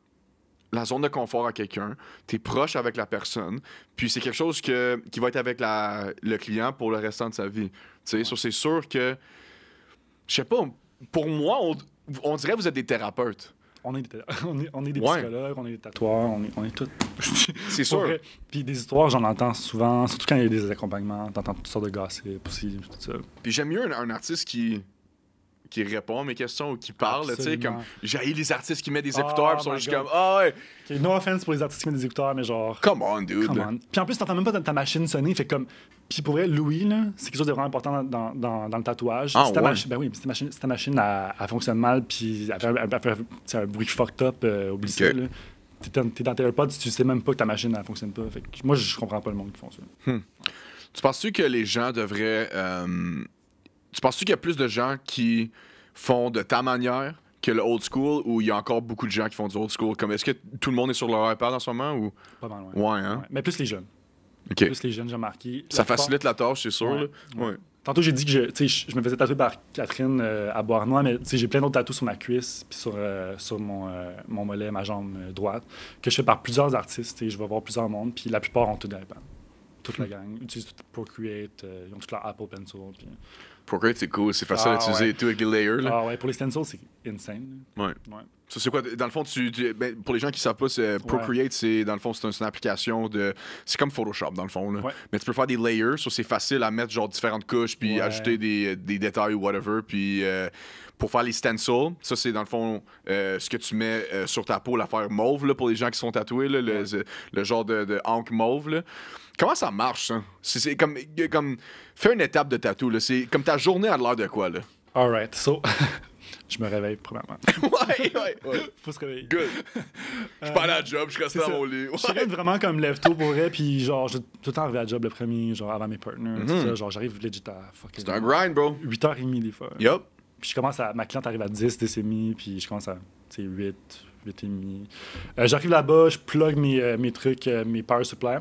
la zone de confort à quelqu'un, t'es proche avec la personne, puis c'est quelque chose qui va être avec le client pour le restant de sa vie. Tu sais, so c'est sûr que, je sais pas, pour moi, on dirait que vous êtes des thérapeutes.
On est des, on est des
Ouais.
psychologues, on est des tatoueurs, on est tout.
C'est
Pour
sûr.
vrai. Puis des histoires, j'en entends souvent, surtout quand il y a des accompagnements, t'entends toutes sortes de gossip aussi, tout ça.
Puis j'aime mieux un artiste qui répond à mes questions ou qui parle, tu sais,
Absolument.
comme, j'ai les artistes qui mettent des
Oh
écouteurs, puis sont
my
juste
God.
comme, ah ouais,
Okay, no offense pour les artistes qui mettent des écouteurs, mais genre.
come on, dude.
Come on. Puis en plus, t'entends même pas ta machine sonner. Fait comme. Puis pour vrai, Louis, là, c'est quelque chose de vraiment important dans le tatouage.
Ah,
Si ta
ouais?
ben oui, si ta machine elle fonctionne mal, puis elle fait un bruit fucked up, oublie ça.
Ok.
Là. T'es dans tes AirPods, tu sais même pas que ta machine elle fonctionne pas. Fait que moi, je comprends pas le monde qui font ça.
Tu penses-tu que les gens devraient. Tu penses-tu qu'il y a plus de gens qui font de ta manière que le old school ou il y a encore beaucoup de gens qui font du old school? Comme est-ce que tout le monde est sur leur iPad en ce moment ou.
Pas mal loin.
Ouais, hein?
Ouais. Mais plus les jeunes.
Ok.
Plus les jeunes, j'ai remarqué.
Ça facilite la tâche, c'est sûr.
Ouais.
Là. Ouais.
Tantôt, j'ai dit que je me faisais tatouer par Catherine à Beauharnois, mais j'ai plein d'autres tatous sur ma cuisse, puis sur mon mollet, ma jambe droite, que je fais par plusieurs artistes. Je vais voir plusieurs mondes, puis la plupart ont tout d'iPad. Toute la gang. Utilisent tout Procreate, ils ont tout leur Apple Pencil. Puis...
Procreate, c'est cool. C'est facile à
Ah,
utiliser
ouais.
et tout avec les layers. Là.
Ah ouais, pour les stencils, c'est insane.
Ouais.
Ouais.
Ça, c'est quoi? Dans le fond, pour les gens qui savent pas, Procreate, c'est dans le fond, c'est une application de. C'est comme Photoshop, dans le fond. Là.
Ouais.
Mais tu peux faire des layers, ça c'est facile à mettre genre différentes couches, puis
Ouais.
ajouter des détails ou whatever. Puis pour faire les stencils, ça c'est dans le fond ce que tu mets sur ta peau, l'affaire mauve là, pour les gens qui sont tatoués, là, le genre de encre mauve. Là. Comment ça marche, ça? C'est comme. Fais une étape de tatou, là. C'est comme ta journée a l'air de quoi, là?
Alright, so, je me réveille, premièrement.
ouais.
Faut se réveiller.
Good. Je suis pas allé à la job, je suis resté
c'est
dans
ça.
mon lit.
Je suis vraiment comme lève-tôt pour vrai, puis genre, je tout le temps arrivé à la job le premier, genre avant mes partners, tout ça. Genre, j'arrive legit à fucking.
C'est un grind, bro.
8h30 des fois.
Yup.
Puis ma cliente arrive à 10, 10h30, puis je commence à, 8, 8h30. J'arrive là-bas, je plug mes trucs, mes power supply,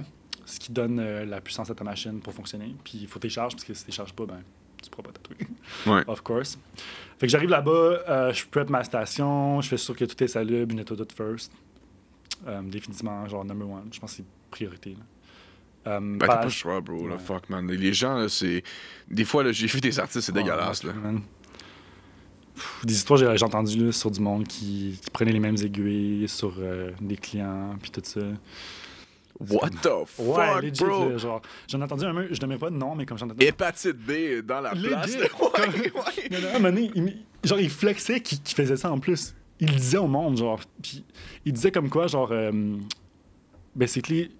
ce qui donne la puissance à ta machine pour fonctionner. Puis il faut tes charges, parce que si tu charges pas, ben, tu pourras pas tatouer.
Ouais.
Of course. Fait que j'arrive là-bas, je prep ma station, je fais sûr que tout est salubre, je nettoie tout first. Définitivement, genre number one. Je pense que c'est priorité. Là.
Ben, t'as pas le choix, bro. Là,
Ouais.
fuck, man. Les gens, là, c'est. Des fois, là, j'ai vu des artistes, c'est dégueulasse, là.
Man. Des histoires, j'ai entendu là, sur du monde qui prenait les mêmes aiguilles sur des clients, puis tout ça.
What the fuck,
legit,
bro?
là, genre, j'en ai entendu un, je n'aimais pas de nom, mais comme j'en ai entendu.
Hépatite B dans la
Legit.
place. là. Ouais, ouais.
Il y en a un moment donné, genre, il flexait qu'il faisait ça en plus. Il le disait au monde, genre. Puis il disait comme quoi, genre, basically, tu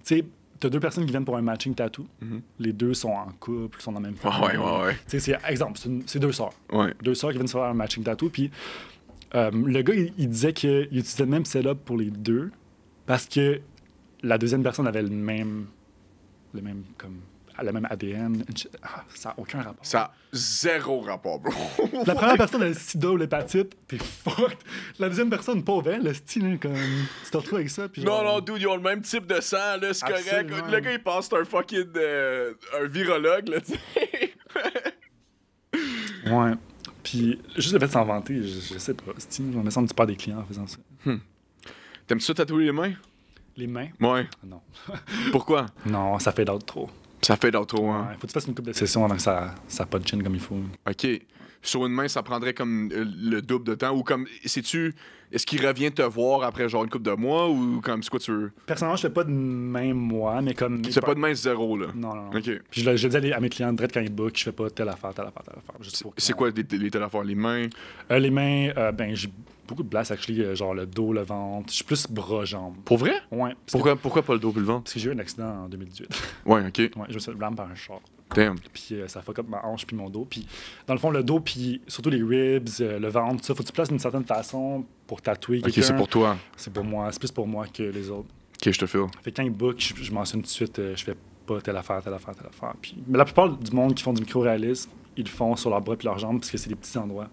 sais, t'as deux personnes qui viennent pour un matching tattoo.
Mhm.
Les deux sont en couple, sont dans la même
Ouais,
famille.
ouais.
Tu sais, c'est exemple, c'est deux sœurs.
Ouais.
Deux sœurs qui viennent se faire un matching tattoo. Puis le gars, il disait qu'il utilisait le même setup pour les deux parce que la deuxième personne avait le même comme la même ADN. Ah, ça n'a aucun rapport.
Ça a zéro rapport, bro.
La première personne a le sida ou l'hépatite, t'es fucked. La deuxième personne, pauvre, elle, le style, comme tu te retrouves avec ça. Puis
Non,
genre,
non, dude, ils ont le même type de sang, là, c'est correct.
Absolument.
Le gars, il pense que c'est un fucking. Un virologue, là, tu sais.
Ouais. Puis juste le fait de s'en vanter, je sais pas. Style, je me sens du pas des clients en faisant ça.
T'aimes-tu ça tatouer les mains?
Les mains?
Ouais.
Non.
Pourquoi?
Non, ça fait d'autres trop.
Ça fait d'autres, hein.
Ouais, faut que tu fasses une couple de sessions avant que ça punch in comme il faut.
OK. sur une main, ça prendrait comme le double de temps? Ou comme, est-ce qu'il revient te voir après genre une couple de mois? Ou comme, c'est quoi tu veux?
Personnellement, je fais pas de main, moi, mais comme.
Tu fais pas de main zéro, là?
Non, non, non.
OK.
Puis je dis à mes clients, direct quand ils bookent, je fais pas telle affaire, telle affaire, telle affaire. Juste pour
C'est quoi les telles affaires? Les mains?
Les mains, ben, j'ai beaucoup de blast, actually, genre le dos, le ventre. Je suis plus bras-jambes.
Pour vrai?
Ouais.
Pourquoi pas le dos puis le ventre?
Parce que j'ai eu un accident en 2018.
Ouais, OK.
Ouais, je me suis fait blâmer par un char.
Damn.
Puis ça fuck up ma hanche puis mon dos. Puis dans le fond, le dos, puis surtout les ribs, le ventre, tout ça, faut que tu places d'une certaine façon pour tatouer
OK,
quelqu'un.
c'est pour toi.
C'est pour moi. C'est plus pour moi que les autres.
OK, je te file.
Fait que quand ils book, je mentionne tout de suite, je fais pas telle affaire, telle affaire, telle affaire. Puis, mais la plupart du monde qui font du micro-réalisme, ils le font sur leurs bras puis leurs jambes parce que c'est des petits endroits.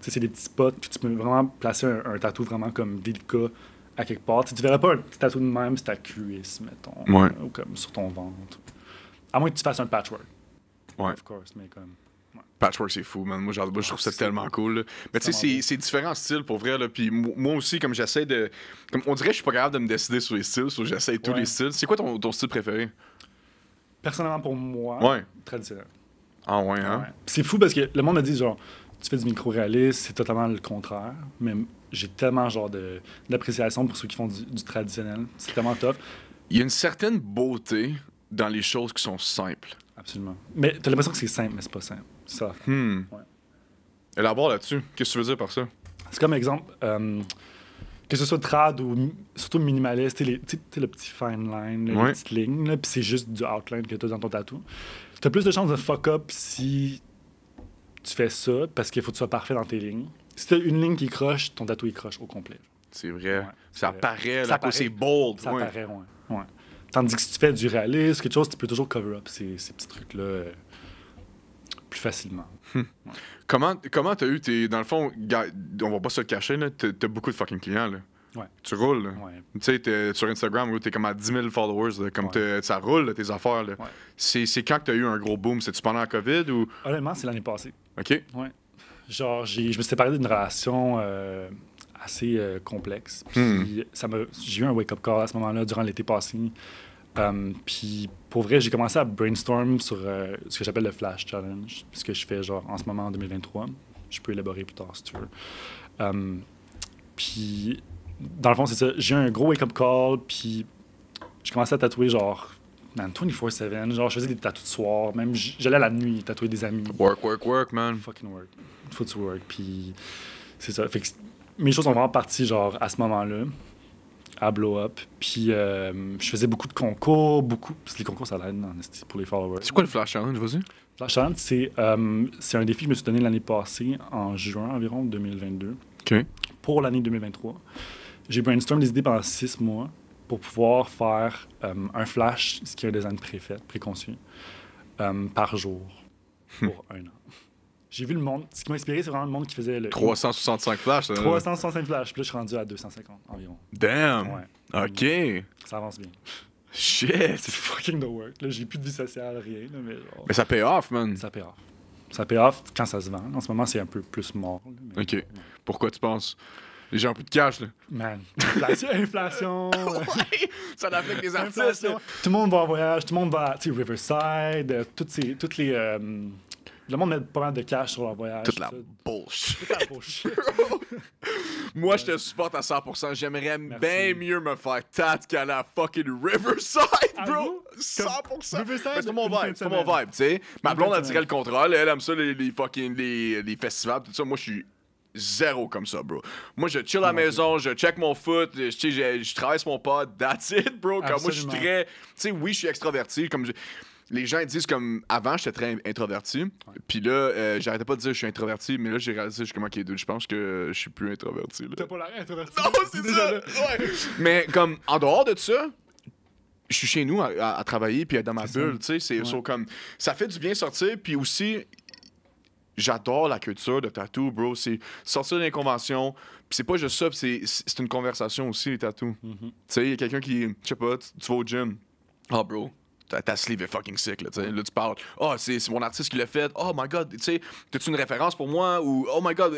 Tu sais, c'est des petits spots, puis tu peux vraiment placer un tatou vraiment comme délicat à quelque part. Tu verrais pas un petit tatou de même sur ta cuisse, mettons,
Ouais.
ou comme sur ton ventre. À moins que tu fasses un patchwork.
Ouais.
Of course, mais comme...
Patchwork, c'est fou, man. Moi, je trouve ça
c'est
tellement cool. Là. Mais tu sais,
tellement
c'est différents styles pour vrai. Là. Puis moi aussi, comme j'essaie de. Comme on dirait que je suis pas capable de me décider sur les styles, so j'essaie tous
Ouais.
les styles. C'est quoi ton style préféré?
Personnellement, pour moi,
Ouais.
traditionnel.
Ah ouais, hein?
Ouais. Puis c'est fou parce que le monde me dit, genre, tu fais du micro-réalisme, c'est totalement le contraire. Mais j'ai tellement, genre, d'appréciation pour ceux qui font du traditionnel. C'est tellement tough.
Il y a une certaine beauté dans les choses qui sont simples.
Absolument. Mais t'as l'impression que c'est simple, mais c'est pas simple. C'est ça. Ouais.
Élabore là-dessus. Qu'est-ce que tu veux dire par ça?
C'est comme exemple, que ce soit trad ou surtout minimaliste, tu sais, le petit fine line, là,
Ouais.
les petites lignes, là, puis c'est juste du outline que tu as dans ton tatou. Tu as plus de chances de fuck up si tu fais ça, parce qu'il faut que tu sois parfait dans tes lignes. Si tu as une ligne qui croche, ton tatou il croche au complet.
C'est vrai.
Ouais,
ça
c'est vrai.
paraît,
Ça
là,
paraît.
c'est bold.
Ça
ouais.
paraît, ouais. Tandis que si tu fais du réalisme, quelque chose, tu peux toujours cover up ces petits trucs-là plus facilement.
Comment t'as eu tes. Dans le fond, on va pas se le cacher, là, t'as beaucoup de fucking clients, là.
Ouais.
Tu roules, là.
Ouais.
Tu sais, t'es sur Instagram, où t'es comme à 10 000 followers, là, comme
Ouais.
ça roule, là, tes affaires, là.
Ouais.
C'est quand que t'as eu un gros boom? C'est-tu pendant la COVID ou.
Honnêtement, c'est l'année passée.
OK?
Ouais. Genre, je me suis séparé d'une relation assez complexe. Puis j'ai eu un wake-up call à ce moment-là, durant l'été passé. Puis pour vrai, j'ai commencé à brainstorm sur ce que j'appelle le Flash Challenge, ce que je fais genre en ce moment en 2023. Je peux élaborer plus tard si tu veux. Puis dans le fond, c'est ça. J'ai eu un gros wake-up call, puis j'ai commencé à tatouer genre 24/7. Genre, je faisais des tatous de soir, même j'allais à la nuit tatouer des amis.
Work, man.
Fucking work. Faut que tu work. Puis c'est ça. Fait que mes choses sont vraiment parties genre à ce moment-là, à blow up. Puis je faisais beaucoup de concours, parce que les concours ça l'aide pour les followers.
C'est quoi le Flash Challenge, vas-y?
Flash Challenge, c'est un défi que je me suis donné l'année passée, en juin environ 2022,
OK.
pour l'année 2023. J'ai brainstorm des idées pendant 6 mois pour pouvoir faire un flash, ce qui est un design préconçu, par jour pour 1 an. J'ai vu le monde. Ce qui m'a inspiré, c'est vraiment le monde qui faisait le
365 Flash, là.
365 flashs. Puis là, je suis rendu à 250 environ.
Damn!
Ouais.
OK.
Ça avance bien.
Shit!
C'est fucking the work. Là, j'ai plus de vie sociale, rien. Là, mais genre,
Mais ça paye off, man.
ça paye off. Ça paye off quand ça se vend. En ce moment, c'est un peu plus mort. Là, mais-
OK. Pourquoi tu penses? Les gens ont plus de cash, là.
Man, inflation.
Ça affecte les artistes,
Inflation.
là.
Tout le monde va en voyage, tout le monde va à Riverside, toutes les. Le monde met pas mal de cash sur leur voyage.
Toute la
tout ça.
bullshit.
Toute la bullshit.
Moi, je te supporte à 100%. J'aimerais
Merci.
bien mieux me faire tat qu'à la fucking Riverside, bro!
Avoue?
100%!
Riverside,
Mais c'est mon
une fin
vibe,
de
c'est mon
semaine.
vibe, tu sais. Ma
Une
blonde
fin
a
de
tiré le contrôle. Elle aime ça, les fucking les festivals, tout ça. Moi, je suis zéro comme ça, bro. Moi, je chill à la maison, je check mon foot, je travaille sur mon pod, that's it, bro. Comme moi, je suis
Absolument.
très... Tu sais, oui, je suis extraverti, comme... Les gens disent comme avant j'étais très introverti, puis là j'arrêtais pas de dire je suis introverti, mais là j'ai réalisé je suis comme ok dude, je pense que je suis plus introverti là.
T'as pas l'air introverti.
Non, c'est
Déjà
ça.
là.
Ouais. Mais comme en dehors de ça, je suis chez nous à travailler puis être dans ma
C'est
bulle,
ça.
tu sais, c'est
Ouais.
so, comme ça fait du bien sortir puis aussi j'adore la culture de tatou, bro, c'est sortir des conventions, puis c'est pas juste ça, puis c'est une conversation aussi les tatous. Tu sais, il y a quelqu'un qui je sais pas, tu vas au gym. Ah bro, ta sleeve est fucking sick, là, tu sais. Là, tu parles, oh, c'est mon artiste qui l'a fait, oh my god, tu sais, t'as-tu une référence pour moi? Ou, oh my god,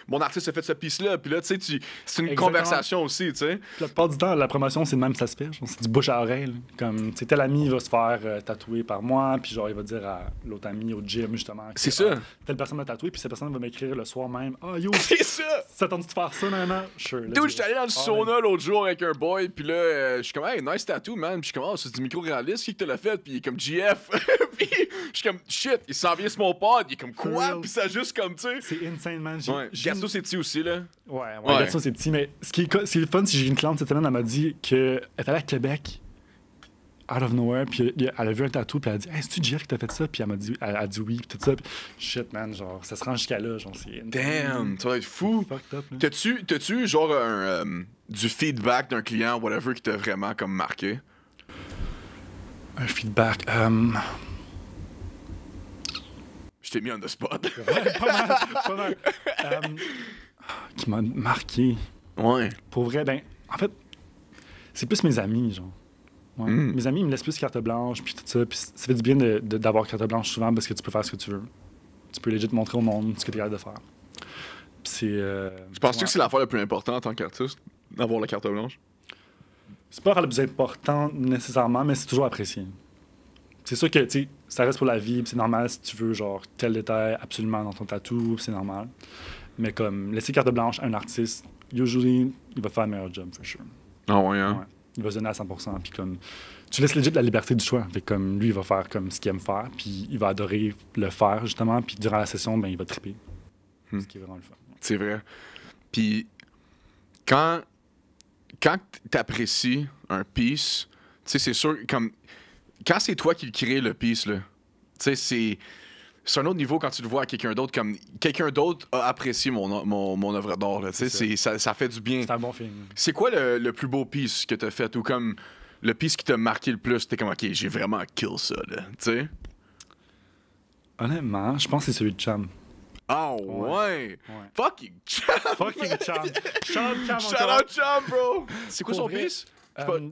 mon artiste a fait ce piece-là. Puis là, tu sais, c'est une
Exactement.
conversation aussi, tu sais.
La plupart du temps, la promotion, c'est le même, ça se fait. Genre, c'est du bouche à oreille. Là. Comme, tu sais, tel ami va se faire tatouer par moi, puis genre, il va dire à l'autre ami au gym, justement. Que,
C'est ça.
Telle personne m'a tatoué, puis cette personne va m'écrire le soir même. Ah, yo,
C'est ça!
ça tente de faire ça, maintenant? Sure.
Dude, j'étais allé dans le sauna l'autre jour avec un boy, puis là, je suis comme, hey, nice tattoo, man. Puis je suis comme, oh, c'est du micro-réaliste, qui te l'a fait? Puis il est comme GF. Puis je suis comme, shit, il s'en vient sur mon pod. Il est comme, quoi?
real.
Puis ça juste comme, tu sais.
C'est insane, man.
Ouais. Gasto, c'est petit aussi, là.
Ouais,
Ouais.
Gasto, c'est petit. Mais ce qui est le fun, c'est que j'ai une cliente cette semaine, elle m'a dit qu'elle est allée à Québec, out of nowhere, puis elle a vu un tatou, puis elle a dit, hey, c'est-tu GF qui t'a fait ça? Puis elle a dit oui, puis tout ça. Puis shit, man, genre, ça se rend jusqu'à là. Genre, c'est
Damn, ça va être fou.
fucked up, là.
T'as-tu genre du feedback d'un client, whatever, qui t'a vraiment comme marqué?
Un feedback.
Je t'ai mis on the spot.
Ouais, pas mal. Qui m'a marqué.
Ouais.
Pour vrai, ben, en fait, c'est plus mes amis, genre. Ouais. Mes amis, ils me laissent plus carte blanche, puis tout ça. Puis ça fait du bien d'avoir carte blanche souvent parce que tu peux faire ce que tu veux. Tu peux legit montrer au monde ce que tu es capable de faire. Puis c'est.
Tu penses-tu que c'est l'affaire la plus importante en tant qu'artiste, d'avoir la carte blanche?
C'est pas la plus importante nécessairement, mais c'est toujours apprécié. C'est sûr que, tu sais, ça reste pour la vie, puis c'est normal si tu veux, genre, tel détail absolument dans ton tatou, puis c'est normal. Mais comme, laisser carte blanche à un artiste, usually, il va faire un meilleur job, for sure.
Ah ouais, hein?
Ouais. Il va se donner à 100%, puis comme, tu laisses legit la liberté du choix. Fait que comme, lui, il va faire comme ce qu'il aime faire, puis il va adorer le faire, justement, puis durant la session, ben, il va triper. Ce qui est vraiment le fun.
C'est vrai. Puis, quand t'apprécies un piece, tu sais, c'est sûr, comme, quand c'est toi qui le crée, le piece, là, tu sais, c'est un autre niveau quand tu le vois à quelqu'un d'autre, comme, quelqu'un d'autre a apprécié mon œuvre d'art, là, tu sais, ça fait du bien.
C'est un bon film.
C'est quoi le plus beau piece que t'as fait, ou comme, le piece qui t'a marqué le plus, t'es comme, ok, j'ai vraiment kill ça, là, tu sais?
Honnêtement, je pense que c'est celui de Cham.
Ah ouais! Fucking Cham!
Fucking Cham. Cham,
Shout out Cham, bro! C'est quoi
Pour
son
vrai,
piece?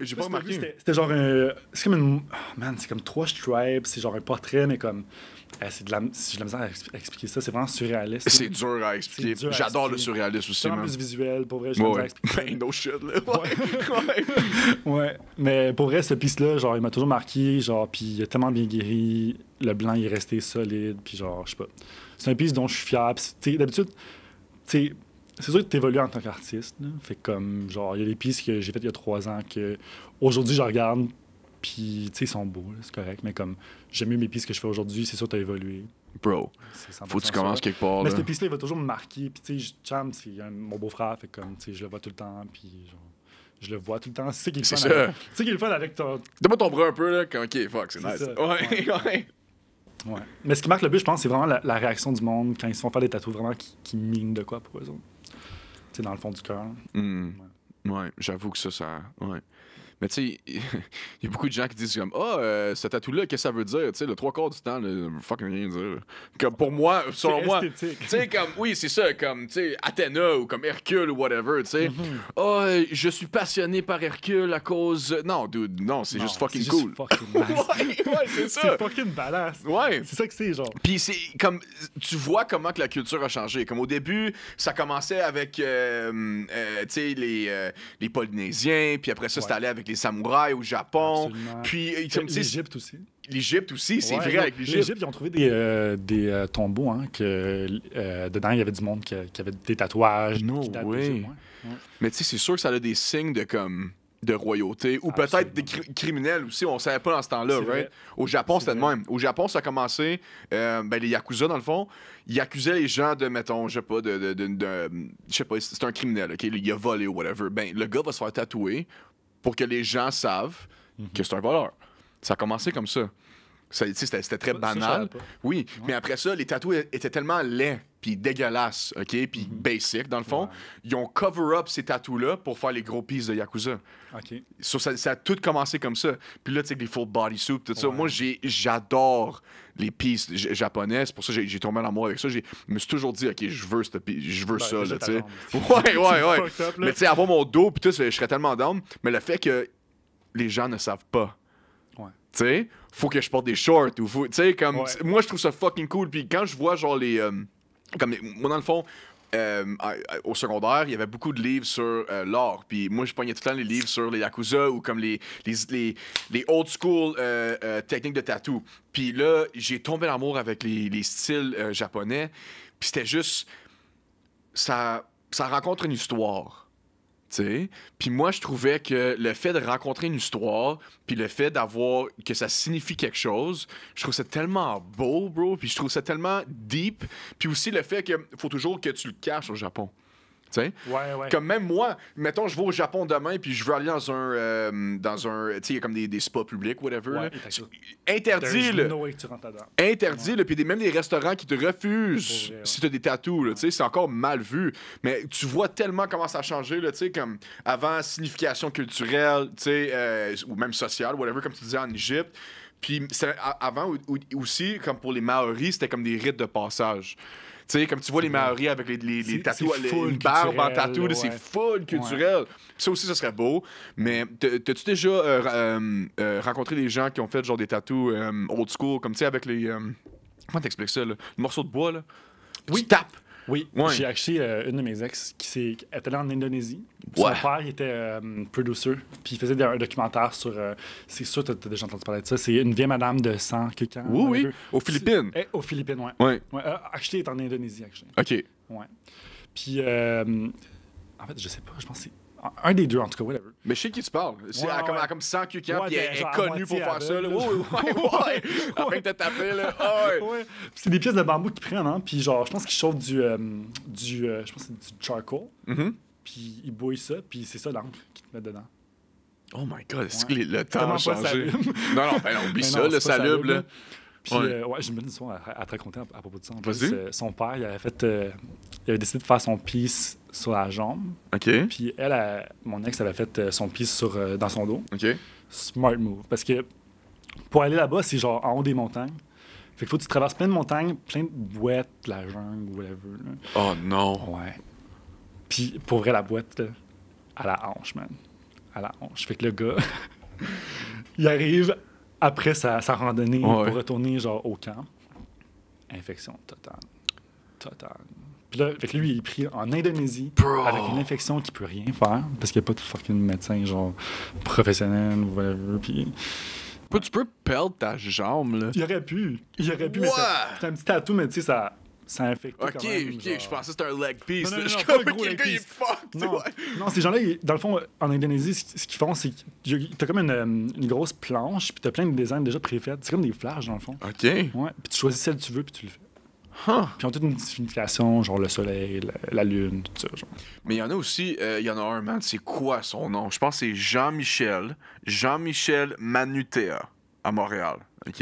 J'ai pas remarqué.
C'était genre un. C'est comme une. Oh, man, c'est comme 3 stripes, c'est genre un portrait, mais comme. C'est de la. Si j'ai la misère à expliquer ça, c'est vraiment surréaliste.
C'est dur à expliquer.
C'est dur à
J'adore le
expliquer.
surréalisme aussi,
C'est vraiment
man.
plus visuel, pour vrai, j'ai la misère à expliquer.
Ben, no shit, là. Ouais.
Ouais, mais pour vrai, ce piste-là, genre, il m'a toujours marqué, genre, puis il a tellement bien guéri, le blanc, il est resté solide, puis genre, je sais pas. C'est un piste dont je suis fier, puis tu sais, d'habitude, tu sais, c'est sûr que t'évolues en tant qu'artiste, là. Fait que comme, genre, il y a des pistes que j'ai faites il y a 3 ans que aujourd'hui, je regarde, puis, tu sais, ils sont beaux, là, c'est correct, mais comme, j'aime mieux mes pistes que je fais aujourd'hui, c'est sûr que t'as évolué.
Bro,
C'est 100%
faut que tu commences
ça.
quelque part,
Mais
là.
cette piste-là, il va toujours me marquer, puis tu sais, Cham, c'est mon beau-frère, fait que comme, tu sais, je le vois tout le temps, puis genre, je le vois tout le temps. C'est ça qui est le fun.
C'est ça.
Tu sais qui est le fun avec ton.
Donne-moi ton bras un peu, là. Ok, fuck, c'est
C'est
nice.
ça.
Ouais, ouais.
Ouais. Mais ce qui marque le plus, je pense, c'est vraiment la réaction du monde quand ils se font faire des tatous vraiment qui minent de quoi pour eux autres. Tu sais, dans le fond du cœur.
Ouais, j'avoue que ça. Ouais. Mais tu sais, il y a beaucoup de gens qui disent comme ce tatou-là, qu'est-ce que ça veut dire? Tu sais, le 3/4 du temps, là, ça veut fucking rien dire. Comme pour moi, selon moi.
Esthétique.
Tu sais, comme, oui, c'est ça, comme, tu sais, Athéna ou comme Hercule ou whatever, tu sais. Je suis passionné par Hercule à cause. Non, dude, non, c'est juste fucking cool.
Fucking nice.
Ouais, c'est ça.
C'est fucking badass.
Ouais.
C'est ça que c'est, genre.
Puis c'est comme tu vois comment que la culture a changé. Comme au début, ça commençait avec tu sais les Polynésiens, puis après ça c'était allé avec les samouraïs au Japon.
Absolument.
Puis comme tu sais
L'Égypte aussi.
l'Égypte aussi, c'est
Ouais,
vrai
non,
avec l'Égypte.
L'Égypte, ils ont trouvé des tombeaux, hein, que dedans, il y avait du monde qui avait des tatouages.
No
qui datent
way.
d'Égypte, ouais.
Mais tu sais c'est sûr que ça a des signes de comme de royauté ou peut-être des criminels aussi, on savait pas dans ce temps-là,
C'est
right?
vrai.
Au Japon,
C'est
c'était le
vrai.
même. Au Japon, ça a commencé les Yakuza dans le fond, ils accusaient les gens de mettons, je sais pas je sais pas, c'est un criminel, OK, il a volé ou whatever. Ben le gars va se faire tatouer pour que les gens savent que c'est un voleur. Ça a commencé comme ça. C'était très
Ça, je
banal.
savais pas.
Oui, mais après ça, les tatous étaient tellement laids, puis dégueulasses, OK, puis basic, dans le fond.
Ouais.
Ils ont cover-up ces tatous-là pour faire les gros pieces de Yakuza.
OK.
Ça a tout commencé comme ça. Puis là, tu sais, les full bodysuit, tout ça.
Ouais.
Moi, j'adore les pieces japonaises. C'est pour ça que j'ai tombé en amour avec ça. Je me suis toujours dit, OK, je veux ça,
déjà
là,
ta
tu sais.
jambe.
Ouais.
Fucked up, là.
Mais tu sais, avoir mon dos, puis tout, je serais tellement down. Mais le fait que les gens ne savent pas,
Ouais.
tu sais, faut que je porte des shorts ou faut, tu sais, comme,
Ouais.
moi je trouve ça fucking cool. Puis quand je vois genre moi dans le fond, au secondaire, il y avait beaucoup de livres sur l'art. Puis moi, je pognais tout le temps les livres sur les Yakuza ou comme les old school techniques de tattoo. Puis là, j'ai tombé en amour avec les styles japonais. Puis c'était juste... Ça rencontre une histoire. T'sais? Puis moi, je trouvais que le fait de rencontrer une histoire, puis le fait d'avoir que ça signifie quelque chose, je trouve ça tellement beau, bro. Puis je trouve ça tellement deep. Puis aussi le fait qu'il faut toujours que tu le caches au Japon. T'sais?
Ouais.
Comme même moi, mettons, je vais au Japon demain, puis je veux aller dans un tu sais, il y a comme des spas publics, whatever.
Ouais,
là. Interdit, là.
No way que tu rentres là-dedans.
Interdit, là, puis même des restaurants qui te refusent
Pour vrai, ouais.
si t'as des tatous, là, tu sais, c'est encore mal vu. Mais tu vois tellement comment ça a changé, là, tu sais, comme avant, signification culturelle, tu sais, ou même sociale, whatever, comme tu disais en Égypte. Puis avant aussi, comme pour les Maoris, c'était comme des rites de passage. Tu sais, comme tu vois les Maoris avec les tatous,
c'est full
une barbe en
culturel,
tatou, là,
ouais.
c'est full culturel. Ça aussi, ça serait beau. Mais t'as-tu déjà rencontré des gens qui ont fait genre des tatous old school, comme tu sais, avec les... comment t'expliques ça, là? Le morceau de bois, là?
Oui.
Tu tapes.
Oui,
Ouais.
j'ai acheté une de mes ex qui est allée en Indonésie.
Ouais.
Son père il était producer, puis il faisait un documentaire sur... c'est sûr que tu as déjà entendu parler de ça. C'est une vieille madame de 100 quelques ans.
Oui,
whatever.
aux Philippines.
Aux Philippines, ouais.
Ouais.
Acheté est en Indonésie, actually.
OK.
Ouais. Puis, en fait, je sais pas, je pense que c'est un des deux, en tout cas, whatever.
Mais je sais de qui tu parles. C'est
Ouais,
elle
ouais.
comme 100 QQ,
Ouais,
puis elle est
genre à
connue pour
moitié
faire ça, là.
aveugle,
Ouais. Après que t'as tapé, là. Ah ouais.
Ouais. Puis c'est des pièces de bambou qu'ils prennent, hein. Puis genre, je pense qu'ils chauffent je pense que c'est du charcoal.
Mhm.
Puis ils bouillent ça, puis c'est ça l'encre qu'ils te mettent dedans.
Oh my God, est-ce que le temps
tellement
a
pas
changé?
salubre.
Non, ben non, oublie
Mais
ça,
non,
le
c'est pas
salubre, là.
Puis,
Ouais.
j'ai une bonne histoire à te raconter à propos de ça. En
Vas-y.
plus, son père, il avait décidé de faire son piece sur la jambe.
OK.
Puis mon ex, avait fait son piece dans son dos.
OK.
Smart move. Parce que pour aller là-bas, c'est genre en haut des montagnes. Fait qu'il faut que tu traverses plein de montagnes, plein de boîtes, la jungle, whatever. Là.
Oh non.
Ouais. Puis pour vrai, la boîte, là, à la hanche, man. À la hanche. Fait que le gars, il arrive après sa randonnée
Ouais.
pour retourner genre au camp. Infection totale. Totale. Puis là, fait que lui, il est pris en Indonésie
Bro.
avec une infection qu'il peut rien faire parce qu'il n'y a pas de fucking médecin genre professionnel ou whatever. Puis
Tu peux perdre ta jambe, là.
il aurait pu, mais
Ouais.
c'est un petit tatou, mais tu sais, ça a infecté
OK,
quand même.
OK,
genre.
je pensais que c'était un leg piece.
Non,
là.
non,
Je
non,
suis
pas
comme,
un gros
OK, le
leg
gars, il est
piece.
fucked.
Non,
Ouais.
non, ces gens-là, dans le fond, en Indonésie, ce qu'ils font, c'est que t'as comme une grosse planche, puis t'as plein de designs déjà préfaites. C'est comme des flashs, dans le fond.
OK.
Ouais, puis tu choisis celle que tu veux, puis tu le fais.
Huh.
Puis ils ont toute une signification, genre le soleil, la lune, tout ça. Genre.
Mais il y en a aussi, il y en a un, man, c'est quoi son nom? Je pense que c'est Jean-Michel Manutea, à Montréal, OK?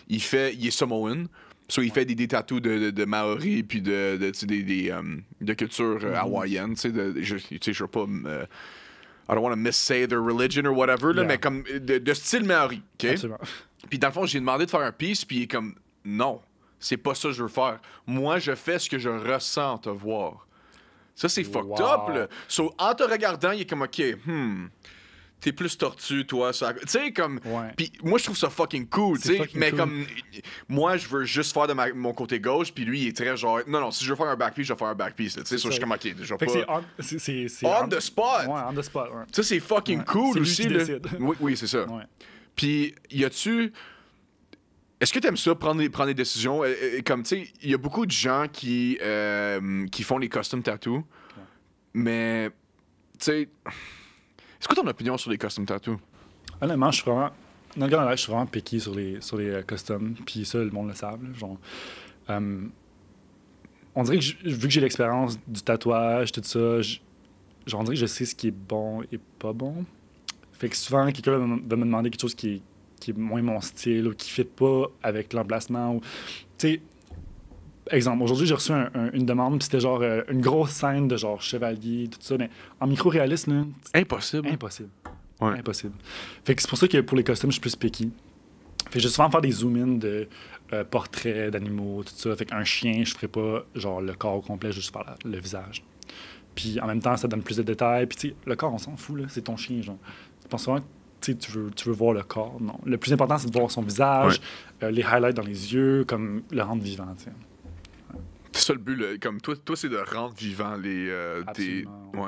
Il est Samoan, so il fait des tatous de Maori, puis tu sais, de culture hawaïenne, tu sais, je veux pas... I don't want to missay their religion or whatever, là,
Yeah.
mais comme de style Maori, OK?
Absolument.
Puis dans le fond, j'ai demandé de faire un piece, puis il est comme, non, c'est pas ça que je veux faire. Moi, je fais ce que je ressens te voir. Ça, c'est fucked
Wow.
up, là. So, en te regardant, il est comme, OK, t'es plus tortue, toi. Tu sais, comme.
Ouais.
Puis moi, je trouve ça fucking cool, tu
C'est
sais.
fucking
Mais
cool.
comme. Moi, je veux juste faire de mon côté gauche, puis lui, il est très genre. Non, si je veux faire un backpiece, je vais faire un backpiece, là. Tu sais, so, je suis comme, OK, je vais
Fait que
pas.
c'est
On the spot!
Ouais, on the spot, ouais.
Ça, c'est fucking
Ouais.
cool
C'est lui
aussi,
qui
là.
décide.
Oui, c'est ça.
Ouais.
Puis, y a-tu. Est-ce que tu aimes ça, prendre des décisions? Comme, tu sais, il y a beaucoup de gens qui font les custom tattoos, mais, tu sais, c'est quoi ton opinion sur les custom tattoos?
Honnêtement, je suis vraiment. Dans le cas, je suis vraiment piqué sur les customs, puis ça, le monde le savent. Là, genre, on dirait que vu que j'ai l'expérience du tatouage, tout ça, on dirait que je sais ce qui est bon et pas bon. Fait que souvent, quelqu'un va me demander quelque chose qui est moins mon style ou qui ne fit pas avec l'emplacement. Ou, tu sais, exemple, aujourd'hui, j'ai reçu une demande, puis c'était genre une grosse scène de genre chevalier, tout ça, mais en micro-réaliste, là,
Impossible.
impossible.
Ouais.
Impossible. Fait que c'est pour ça que pour les costumes, je suis plus picky. Fait que je vais souvent faire des zoom-in de portraits d'animaux, tout ça. Fait qu'un chien, je ferais pas genre le corps au complet, juste faire le visage. Puis en même temps, ça donne plus de détails. Puis tu sais, le corps, on s'en fout, là. C'est ton chien, genre. Tu penses souvent, tu tu veux voir le corps. Non. Le plus important, c'est de voir son visage, les highlights dans les yeux, comme le rendre vivant. T'sais.
C'est ça le but, là, comme toi c'est de rendre vivant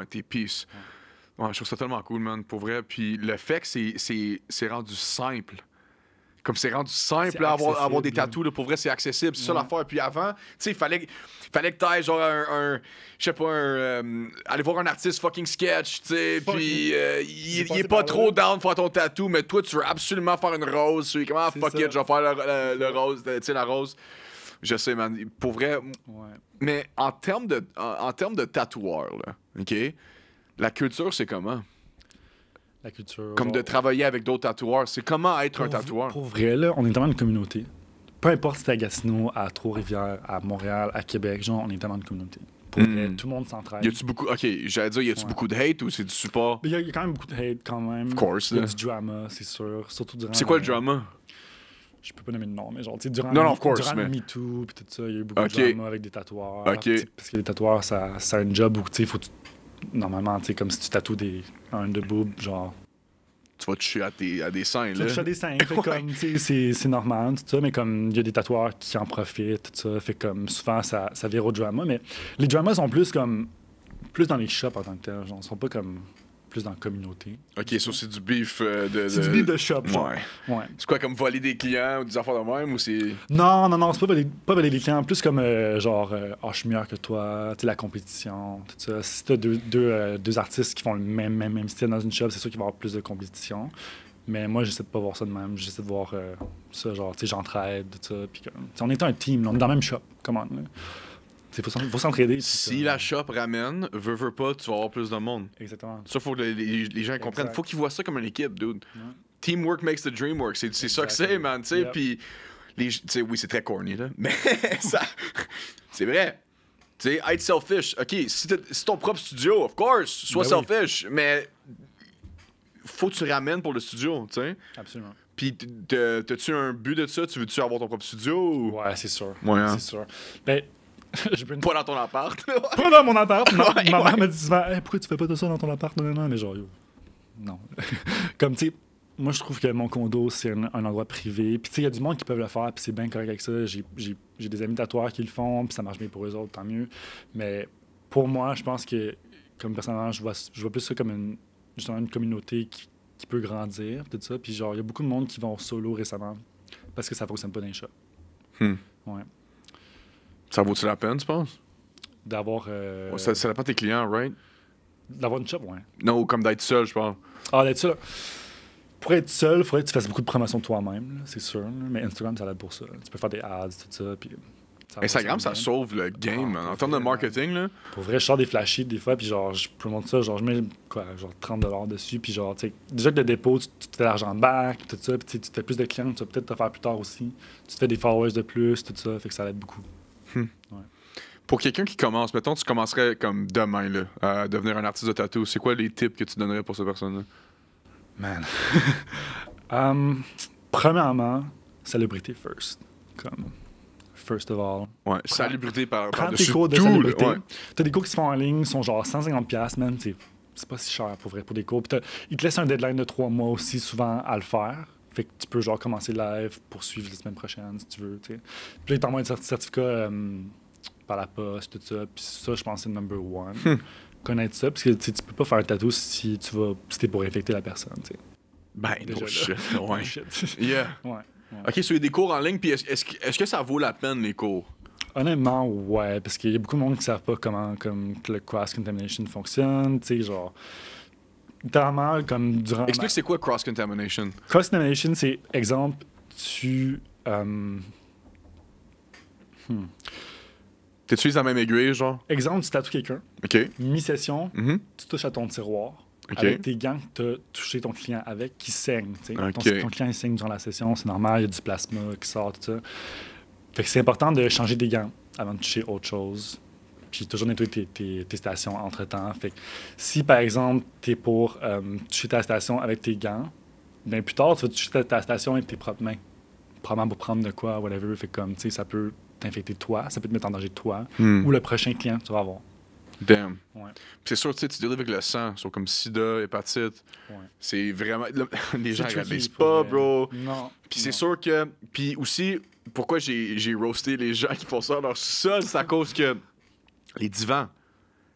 tes pieces. Ouais, je trouve ça tellement cool, man, pour vrai. Puis le fait que c'est rendu simple. Comme c'est rendu simple, là, avoir des tatous, là, pour vrai, c'est accessible. C'est ça l'affaire. Puis avant, tu sais, il fallait que t'ailles genre je sais pas, aller voir un artiste fucking sketch, tu sais, puis il est pas trop down pour faire ton tatou, mais toi, tu veux absolument faire une rose. Tu sais, comment, fuck it, je vais faire le rose, tu sais, la rose. Je sais, man, pour vrai.
Ouais.
Mais en termes de tatoueur, là, OK, la culture, c'est comment?
La culture.
Comme de travailler avec d'autres tatoueurs. C'est comment être un tatoueur?
Pour vrai, là, on est tellement une communauté. Peu importe si t'es à Gatineau, à Trois-Rivières, à Montréal, à Québec, genre, on est tellement une communauté. Pour vrai, tout le monde s'entraide.
Y a-tu beaucoup... OK, j'allais dire, y a-tu beaucoup de hate ou c'est du support?
Il y a quand même beaucoup de hate, quand même.
Of course,
Il y a
là.
du drama, c'est sûr. Surtout durant...
C'est quoi le drama?
Je peux pas nommer de nom, mais genre, tu sais, durant,
Non, of course,
durant
mais...
le MeToo, puis tout ça, il y a eu beaucoup
OK.
de drama avec des tatoueurs.
OK.
T'sais, parce que les tatoueurs, ça a un job où, tu sais, faut... Normalement, tu sais, comme si tu tatoues un de boob, genre...
Tu vas toucher à des seins,
Tu
là.
touches à des seins, fait comme, tu sais, c'est normal, tout ça, mais comme, il y a des tatoueurs qui en profitent, tout ça, fait comme, souvent, ça vire au drama, mais les dramas sont plus comme, plus dans les shops en tant que tel, genre, ils sont pas comme, plus dans la communauté.
OK, ça, c'est du beef
C'est du beef de shop, genre.
Ouais.
Ouais.
C'est quoi, comme voler des clients ou des affaires de même, ou c'est...
Non, c'est pas voler les clients, plus comme, genre, je suis meilleur que toi, tu sais, la compétition, tout ça. Si t'as deux artistes qui font le même style dans une shop, c'est sûr qu'il va y avoir plus de compétition. Mais moi, j'essaie de pas voir ça de même. J'essaie de voir ça, genre, tu sais, j'entraide, tout ça. Puis, on est un team, là, on est dans le même shop, comment, là. Il faut s'entraider.
Si la shop ramène, veux pas, tu vas avoir plus de monde.
Exactement.
Ça, faut que les gens comprennent.
Exact.
Faut qu'ils voient ça comme une équipe, dude.
Ouais.
Teamwork makes the dream work. C'est ça que c'est, man, tu sais.
Yep.
Puis, tu sais, oui, c'est très corny, là. Mais ça... C'est vrai. Tu sais, être selfish. OK, si ton propre studio, of course, sois
Ben oui.
selfish. Mais faut que tu ramènes pour le studio, tu sais.
Absolument.
Puis, t'as-tu un but de ça? Tu veux-tu avoir ton propre studio? Ou...
Ouais, c'est sûr.
Ouais, hein.
C'est sûr. Ben, je peux une
Pas dans ton appart.
Pas dans mon appart. Ma
Ouais,
mère
ouais.
me dit souvent, hey, pourquoi tu fais pas de ça dans ton appart? Non, mais genre, yo, non. Comme, tu sais, moi, je trouve que mon condo, c'est un endroit privé. Puis, tu sais, il y a du monde qui peuvent le faire, puis c'est bien correct avec ça. J'ai des amis tatoueurs qui le font, puis ça marche bien pour eux autres, tant mieux. Mais pour moi, je pense que, comme personnellement, je vois plus ça comme justement une communauté qui peut grandir, tout ça. Puis, genre, il y a beaucoup de monde qui vont solo récemment parce que ça fonctionne pas dans les shops. Ouais.
Ça vaut-tu la peine, tu penses?
D'avoir
Ça dépend de tes clients, right?
d'avoir une shop, ouais.
Non, ou comme d'être seul, je pense.
Ah, d'être seul. Pour être seul, il faudrait que tu fasses beaucoup de promotion de toi-même, là, c'est sûr. Là. Mais Instagram, ça l'aide pour ça. Tu peux faire des ads, tout ça. Puis
Instagram, ça
fonctionne bien.
sauve le game, man. En
pour
termes de
vrai,
marketing, là.
Pour vrai, je sors des flash sheets des fois, puis genre, je promote ça, genre, je mets quoi, genre 30$ dessus, puis genre, tu sais, déjà que le dépôt, tu te fais l'argent back, tout ça, puis tu sais, tu te fais plus de clients, tu vas peut-être te faire plus tard aussi. Tu te fais des followers de plus, tout ça, fait que ça l'aide beaucoup.
Pour quelqu'un qui commence, mettons, tu commencerais comme demain, là, à devenir un artiste de tatou, c'est quoi les tips que tu donnerais pour cette personne-là?
Man. Premièrement, célébrité first. Comme, first of all.
Ouais, salubrité par
Prends tes
dessus
cours de
tout,
célébrité.
là, ouais.
T'as des cours qui se font en ligne, sont genre 150$, man. C'est pas si cher pour vrai pour des cours. Puis ils te laissent un deadline de 3 mois aussi souvent à le faire. Fait que tu peux genre commencer live, poursuivre la semaine prochaine si tu veux. T'sais. Puis là, ils t'envoient un certificat par la poste, tout ça. Puis ça, je pense que c'est le number one. Connaître ça, parce que tu peux pas faire un tatou si t'es pour infecter la personne. T'sais.
Ben,
Déjà
no
là.
shit. Ouais.
Shit.
Yeah.
Ouais.
OK, so il y a des cours en ligne, puis est-ce que ça vaut la peine, les cours?
Honnêtement, ouais, parce qu'il y a beaucoup de monde qui ne savent pas comment que le cross-contamination fonctionne, tu sais, genre... Littéralement, comme durant...
Explique c'est quoi cross-contamination?
Cross-contamination, c'est, exemple,
Tu utilises la même aiguille, genre?
Exemple, tu tatoues quelqu'un,
OK.
mi-session,
Mhm.
tu touches à ton tiroir,
OK.
avec tes gants que tu as touché ton client avec, qui saignent, tu sais.
OK.
Ton client, il saigne durant la session, c'est normal, il y a du plasma qui sort, tout ça. Fait que c'est important de changer des gants avant de toucher autre chose. Puis toujours nettoyer tes stations entre-temps. Fait que si, par exemple, tu es pour toucher ta station avec tes gants, bien plus tard, tu vas toucher ta station avec tes propres mains. Probablement pour prendre de quoi, whatever. Fait que comme, tu sais, ça peut t'infecter toi, ça peut te mettre en danger toi, ou le prochain client que tu vas avoir.
Damn.
Ouais.
Puis c'est sûr, tu sais, tu deals avec le sang, soit comme sida, hépatite.
Ouais.
C'est vraiment. Les gens
C'est
réalisent
tricky,
pas,
pour
bro.
vrai. Non.
Puis c'est
non.
sûr que. Puis aussi, pourquoi j'ai roasté les gens qui font ça dans leur sol, c'est à cause que les divans,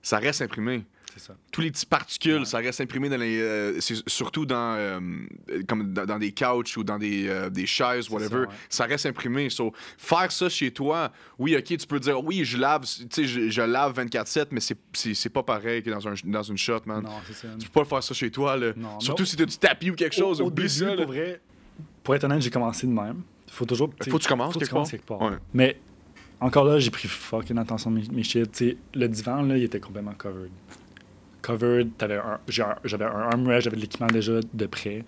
ça reste imprimé.
C'est ça.
Tous les petits particules,
Ouais.
ça reste imprimé dans les. Surtout comme dans des couches ou dans des chaises, whatever.
ça, ouais.
Ça reste imprimé. So, faire ça chez toi, oui, ok, tu peux dire, oui, je lave, tu sais, je lave 24/7, mais c'est pas pareil que dans une shot, man.
Non, c'est ça.
Tu peux pas faire ça chez toi, là.
Non,
Surtout
non.
si t'as du tapis ou quelque chose,
Au
oublie
début,
ça, là.
pour vrai, pour être honnête, j'ai commencé de même. Faut toujours.
Faut que tu commences quelque part. Ouais.
Mais encore là, j'ai pris fucking attention à mes shit. T'sais, le divan, là, il était complètement covered. J'avais un armrest, j'avais de l'équipement déjà de près.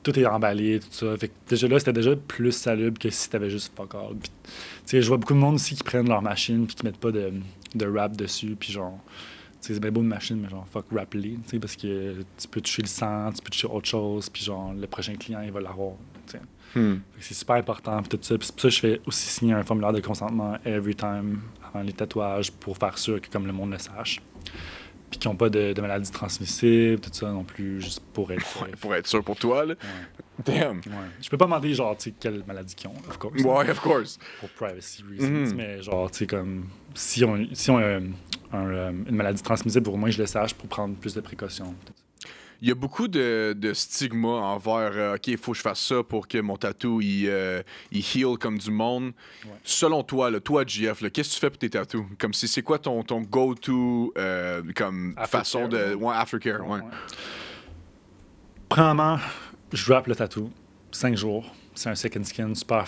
Tout est emballé, tout ça. Fait que déjà là, c'était déjà plus salubre que si t'avais juste fuck all. Puis, t'sais, je vois beaucoup de monde aussi qui prennent leur machine puis qui mettent pas de wrap dessus. Puis genre, t'sais, c'est bien beau une machine, mais genre fuck wrap-les. Parce que tu peux toucher le sang, tu peux toucher autre chose. Puis genre, le prochain client, il va l'avoir. Fait que c'est super important. Puis tout ça. Puis c'est pour ça que je fais aussi signer un formulaire de consentement every time avant les tatouages pour faire sûr que comme le monde le sache. Puis qui n'ont pas de maladies transmissibles, tout ça non plus, juste pour être safe.
Pour être sûr pour toi, là.
Ouais.
Damn.
Ouais. Je peux pas demander, genre, tu sais, quelle maladie qu'ils ont, of course.
Ouais, of course.
Pour privacy reasons. Mais genre, tu sais, comme, si on a une maladie transmissible, au moins je le sache pour prendre plus de précautions.
Il y a beaucoup de stigma envers OK, il faut que je fasse ça pour que mon tatou il heal comme du monde.
Ouais.
Selon toi, là, toi, GF, là, qu'est-ce que tu fais pour tes tatous? Comme si c'est quoi ton go-to comme
Aftercare,
façon de. Ouais, aftercare, ouais.
Premièrement, je wrap le tatou 5 jours. C'est un second skin super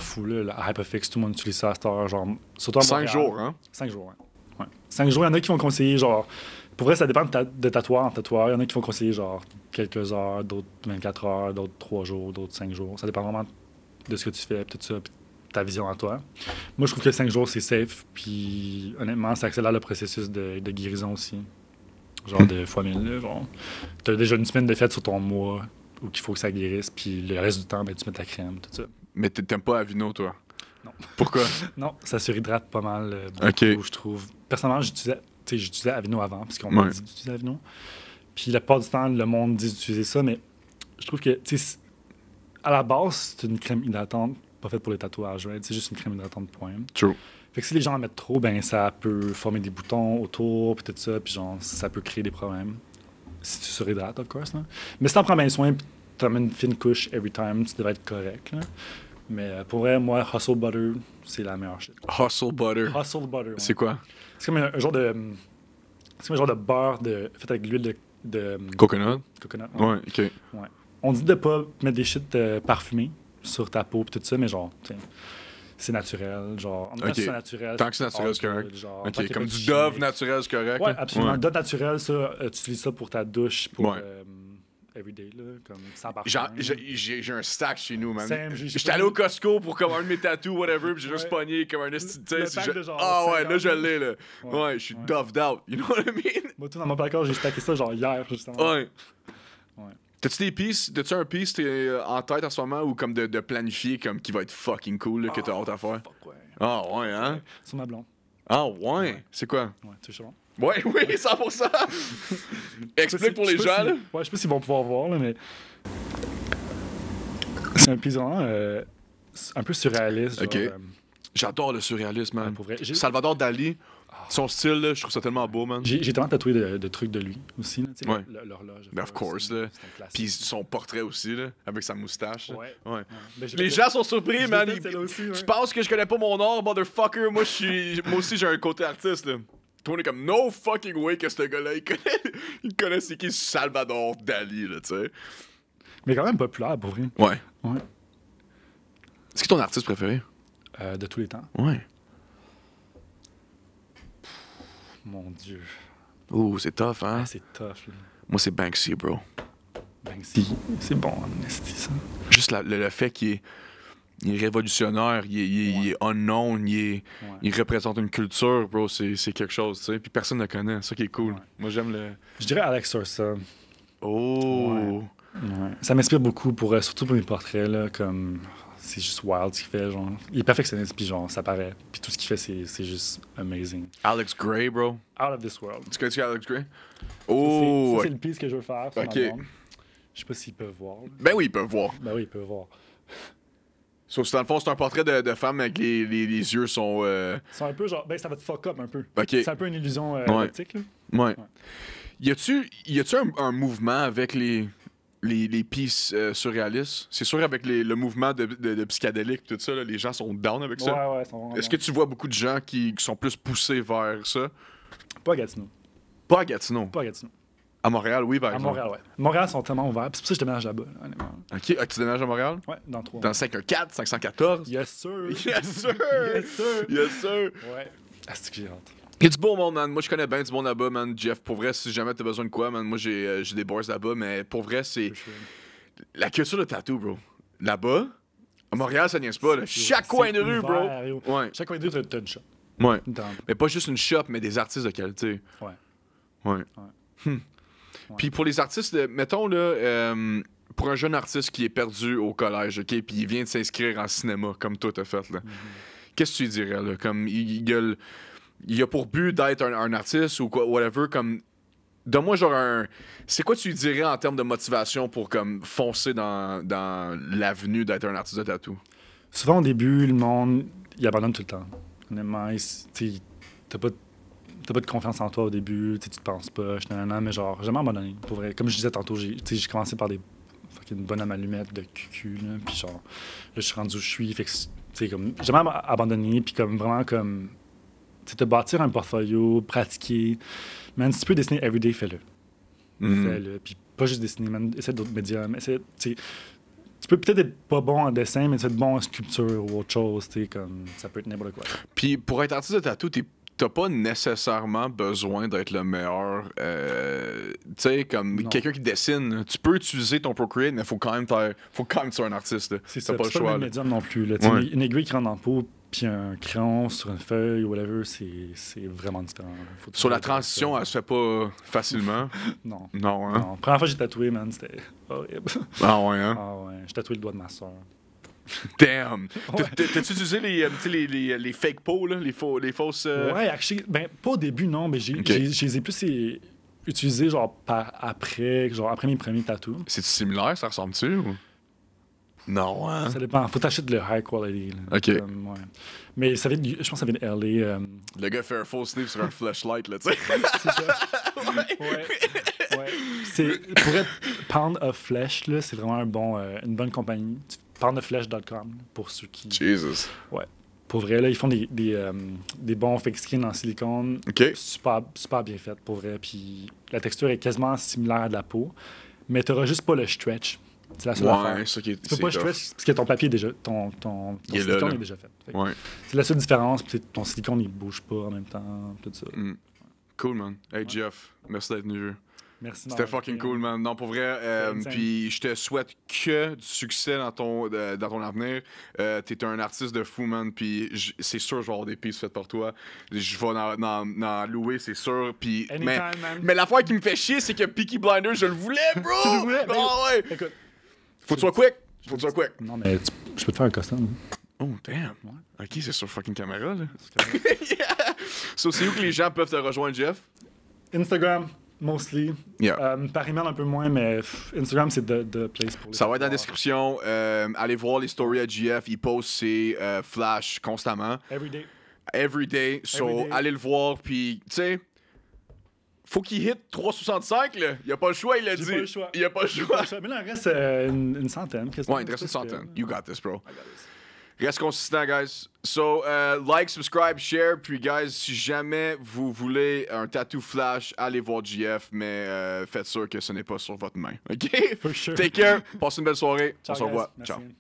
fou, là. La Hyperfix, tout le monde utilise ça à cette heure. Genre, surtout à
5
Montréal.
jours, hein?
5 jours, ouais. 5 jours, il y en a qui vont conseiller, genre. Pour vrai, ça dépend de tatoueur en tatoueur. Il y en a qui vont conseiller, genre, quelques heures, d'autres 24 heures, d'autres 3 jours, d'autres 5 jours. Ça dépend vraiment de ce que tu fais, tout ça, puis ta vision à toi. Moi, je trouve que 5 jours, c'est safe. Puis, honnêtement, ça accélère le processus de guérison aussi. Genre de fois 1000, là, genre. T'as déjà une semaine de fête sur ton mois où il faut que ça guérisse, puis le reste du temps, ben, tu mets ta crème, tout ça.
Mais t'aimes pas Avino, toi?
Non.
Pourquoi?
Non, ça surhydrate pas mal,
Ok.
beaucoup, je trouve. Personnellement, j'utilisais Avino avant, parce qu'on m'a
Ouais.
dit d'utiliser Avino. Puis la plupart du temps, le monde dit d'utiliser ça, mais je trouve que, tu sais, à la base, c'est une crème hydratante, pas faite pour les tatouages, right? C'est juste une crème hydratante, point.
True.
Fait que si les gens en mettent trop, ben ça peut former des boutons autour, puis tout ça, puis genre, ça peut créer des problèmes. Si tu surhydrates, of course, là. Mais si t'en prends bien soin, puis t'en mets une fine couche every time, tu devrais être correct, là. Mais pour vrai, moi, Hustle Butter, c'est la meilleure shit.
Hustle butter.
Hustle Butter, ouais.
C'est quoi?
C'est comme un genre de... C'est comme un genre de beurre fait avec de l'huile de
Coconut?
coconut.
Ouais, OK.
Ouais. On dit de pas mettre des shit parfumés sur ta peau et tout ça, mais genre, t'sais, c'est naturel. Genre, en même temps,
Ok.
c'est naturel.
Tant que c'est naturel, c'est
all
correct.
good, genre, tant
OK,
qu'il y a
comme
pas
du
de
Dove
chimique.
naturel, c'est correct?
Ouais,
là?
absolument.
Ouais.
Dove naturel, ça, tu utilises ça pour ta douche, pour
Ouais.
everyday, là, comme sans parfum.
Genre, j'ai un stack chez nous, man.
Same,
J'étais allé au Costco pour comme un de mes tatous, whatever, puis j'ai juste
Ouais.
pogné comme un esti, tu
Le
sais.
pack de genre
Ah ouais, là
50.
je l'ai, là.
Ouais.
Ouais, je suis
Ouais.
doved out, you know what I mean?
Moi, tout dans mon placard, j'ai stacké ça genre hier, justement.
Ouais.
Ouais.
T'as-tu des pistes, t'as-tu un piece en tête en ce moment ou comme de planifier comme qui va être fucking cool, là, que t'as hâte à faire?
Fuck, ouais.
Ah ouais, hein?
Sur ma blonde.
Ah ouais, c'est quoi?
Ouais, tu sais, bon.
Ouais, oui, 100%! Explique pour les gens, là.
Ouais, je sais pas s'ils vont pouvoir voir, là, mais. C'est un piece vraiment un peu surréaliste.
Ok.
Genre,
J'adore le surréalisme, man.
pour vrai.
Salvador Dali, son style, là, je trouve ça tellement beau, man.
J'ai tellement tatoué de trucs de lui aussi. Là, tu sais,
Ouais.
l'horloge.
Ben, of course, là.
C'est un classique.
Puis son portrait aussi, là, avec sa moustache. là.
Ouais.
Ouais.
Ben, j'ai
Les
fait-
gens sont surpris,
j'ai
man.
fait celle-là aussi, ouais.
Tu penses que je connais pas mon art, motherfucker? Moi aussi, j'ai un côté artiste, là. Tout le monde est comme, no fucking way que ce gars-là, il connaît c'est qui Salvador Dali, là, tu sais.
Mais quand même populaire, pour vrai.
Ouais.
Ouais.
C'est qui ton artiste préféré?
De tous les temps.
Ouais.
Mon Dieu.
Ouh, c'est tough, hein?
Ah, c'est tough, là.
Moi, c'est Banksy, bro.
Banksy. C'est bon, Amnesty, ça.
Juste le fait qu'il est révolutionnaire, il est unknown,
Ouais.
il représente une culture, bro, c'est quelque chose, tu sais. Puis personne ne le connaît, c'est ça qui est cool.
Ouais.
Moi, j'aime le...
Je dirais Alex Sorsa.
Oh!
Ouais. Ça m'inspire beaucoup, surtout pour mes portraits, là, comme... c'est juste wild ce qu'il fait, genre. Il est perfectionniste, puis genre, ça paraît. Puis tout ce qu'il fait, c'est juste amazing.
Alex Gray, bro.
Out of this world.
Tu connais Alex Gray?
Ça,
Oh!
c'est le piece que je veux faire sur
Ok.
l'album. Je sais pas s'ils peuvent voir.
Ben oui, ils peuvent voir.
Ben oui, ils peuvent voir.
Sauf que dans le fond, c'est un portrait de femme avec les yeux sont.
C'est un peu genre, ben ça va te fuck up un peu.
Ok.
C'est un peu une illusion optique, là.
Ouais. Y a-tu un mouvement avec les pistes surréalistes? C'est sûr, avec le mouvement de psychédélique et tout ça, là, les gens sont down avec ça.
Ouais, ils sont vraiment
Est-ce que tu vois beaucoup de gens qui sont plus poussés vers ça?
Pas à Gatineau.
Pas à Gatineau.
Pas à Gatineau.
À Montréal, oui, par
À
exemple.
Montréal, ouais. Montréal sont tellement ouverts. C'est pour ça que je déménage là-bas, là, honnêtement.
OK. Ah, tu déménages à Montréal?
Ouais, dans 3
Dans 514, 514?
Yes, sir.
Yes, sir!
Yes, sir.
Yes, sir!
Ouais. Ah, c'est que j'ai hâte.
Il y a du beau monde, man. Moi, je connais bien du monde là-bas, man. Jeff, pour vrai, si jamais t'as besoin de quoi, man, moi, j'ai des boys là-bas, mais pour vrai, c'est
For sure.
la culture de tattoo, bro. Là-bas, à Montréal, ça niaise pas, là. Chaque
C'est
coin de rue, bro.
ouvert, yo.
Ouais,
Chaque coin de rue, t'as une shop.
ouais.
Une tente.
Mais pas juste une shop, mais des artistes de qualité.
Ouais.
Ouais. Puis pour les artistes, mettons, là, pour un jeune artiste qui est perdu au collège, OK, puis il vient de s'inscrire en cinéma, comme toi t'as fait, là. Qu'est-ce que tu lui dirais, là? Comme, il a pour but d'être un artiste ou quoi, whatever, comme... Donne-moi genre c'est quoi tu lui dirais en termes de motivation pour comme foncer dans l'avenue d'être un artiste de tatou?
Souvent, au début, le monde, il abandonne tout le temps. Honnêtement, t'as pas de confiance en toi au début, tu te penses pas, mais genre, jamais abandonné. Pour vrai, comme je disais tantôt, j'ai commencé par des fucking bonhommes allumettes de cucu, là, puis genre, là, je suis rendu où je suis, fait que, tu sais, comme, jamais abandonné, puis comme, vraiment, comme, tu sais, te bâtir un portfolio, pratiquer. Man, si tu peux dessiner everyday, fais-le. Fais-le. Puis pas juste dessiner, man, essaie d'autres médiums. Tu peux peut-être être pas bon en dessin, mais tu peux être bon en sculpture ou autre chose, tu sais, comme, ça peut être n'importe quoi.
Puis pour être artiste de tatou, t'as pas nécessairement besoin d'être le meilleur. Tu sais, comme
Non.
quelqu'un qui dessine, tu peux utiliser ton Procreate, mais faut quand même que tu sois un artiste. Là.
C'est
T'as
ça,
pas le
c'est
choix.
le
là.
médium non plus. Là. Tu sais,
Ouais.
Une aiguille qui rentre dans le pot, puis un crayon sur une feuille ou whatever, c'est vraiment différent. Faut
Sur la
trouver
transition,
ça.
elle se fait pas facilement.
Non.
Non, hein?
Non. Première fois que j'ai tatoué, man, c'était horrible.
Ah ouais, hein?
Ah ouais, j'ai tatoué le doigt de ma soeur.
Damn! T'as-tu utilisé les fake pots, là? Les fausses.
Ouais, actually, ben, pas au début, non, mais
Ok.
je les ai plus utilisés genre après mes premiers tatous.
C'est-tu similaire? Ça ressemble-tu? Ou... Non, hein?
Ça dépend. Faut t'acheter le high quality. Là.
Ok.
Ouais. Mais ça vient je pense que ça vient de LA.
Le gars fait un faux sniff sur un flashlight, là, tu sais.
C'est ça. Ouais. C'est, pour être Pound of Flesh, là, c'est vraiment une bonne compagnie. Poundoflesh.com pour ceux qui.
Jesus.
Ouais. Pour vrai, là, ils font des bons fake skin en silicone.
OK.
Super bien fait, pour vrai. Puis la texture est quasiment similaire à de la peau, mais tu n'auras juste pas le stretch. C'est la seule
Ouais,
affaire.
c'est ça qui est.
Tu peux pas stretch parce que ton papier est déjà. Ton
Il est là,
silicone
là.
est déjà fait. Fait que
Ouais.
C'est la seule différence. Puis ton silicone, il bouge pas en même temps. Tout ça.
Cool, man. Hey, Jeff, merci d'être venu.
Merci.
C'était
d'avoir
fucking
été,
cool, man. Non, pour vrai.
insane.
Puis je te souhaite que du succès dans ton avenir. T'es un artiste de fou, man. Puis c'est sûr, je vais avoir des pistes faites pour toi. Je vais en louer, c'est sûr. Puis,
Anytime, man.
mais l'affaire qui me fait chier, c'est que Peaky Blinders, je le voulais, bro!
Tu le voulais?
Ah ouais!
Écoute.
Faut que tu sois quick! Faut que tu sois quick!
Non, mais je peux te faire un custom.
Oh, damn! Ok, c'est sur fucking caméra, là. Yeah. So, c'est où que les gens peuvent te rejoindre, Jeff?
Instagram, mostly.
Yeah.
Par email, un peu moins, mais Instagram, c'est the place pour les
Ça va être dans la
voir.
description. Allez voir les stories à GF. Il poste ses flash constamment.
Everyday.
Every day. So,
Every day.
allez le voir. Puis, tu sais, faut qu'il hit 365, là. Il a pas le choix, il l'a dit.
pas le choix.
Il a pas le choix.
Mais là, il reste une centaine.
Ouais, il te reste une centaine. You got this, bro.
I got this.
Reste consistant, guys. So, like, subscribe, share. Puis, guys, si jamais vous voulez un tattoo flash, allez voir GF, mais faites sûr que ce n'est pas sur votre main. OK?
For sure.
Take care. Passez une belle soirée.
Ciao,
On se revoit.
guys.
Ciao.
Merci.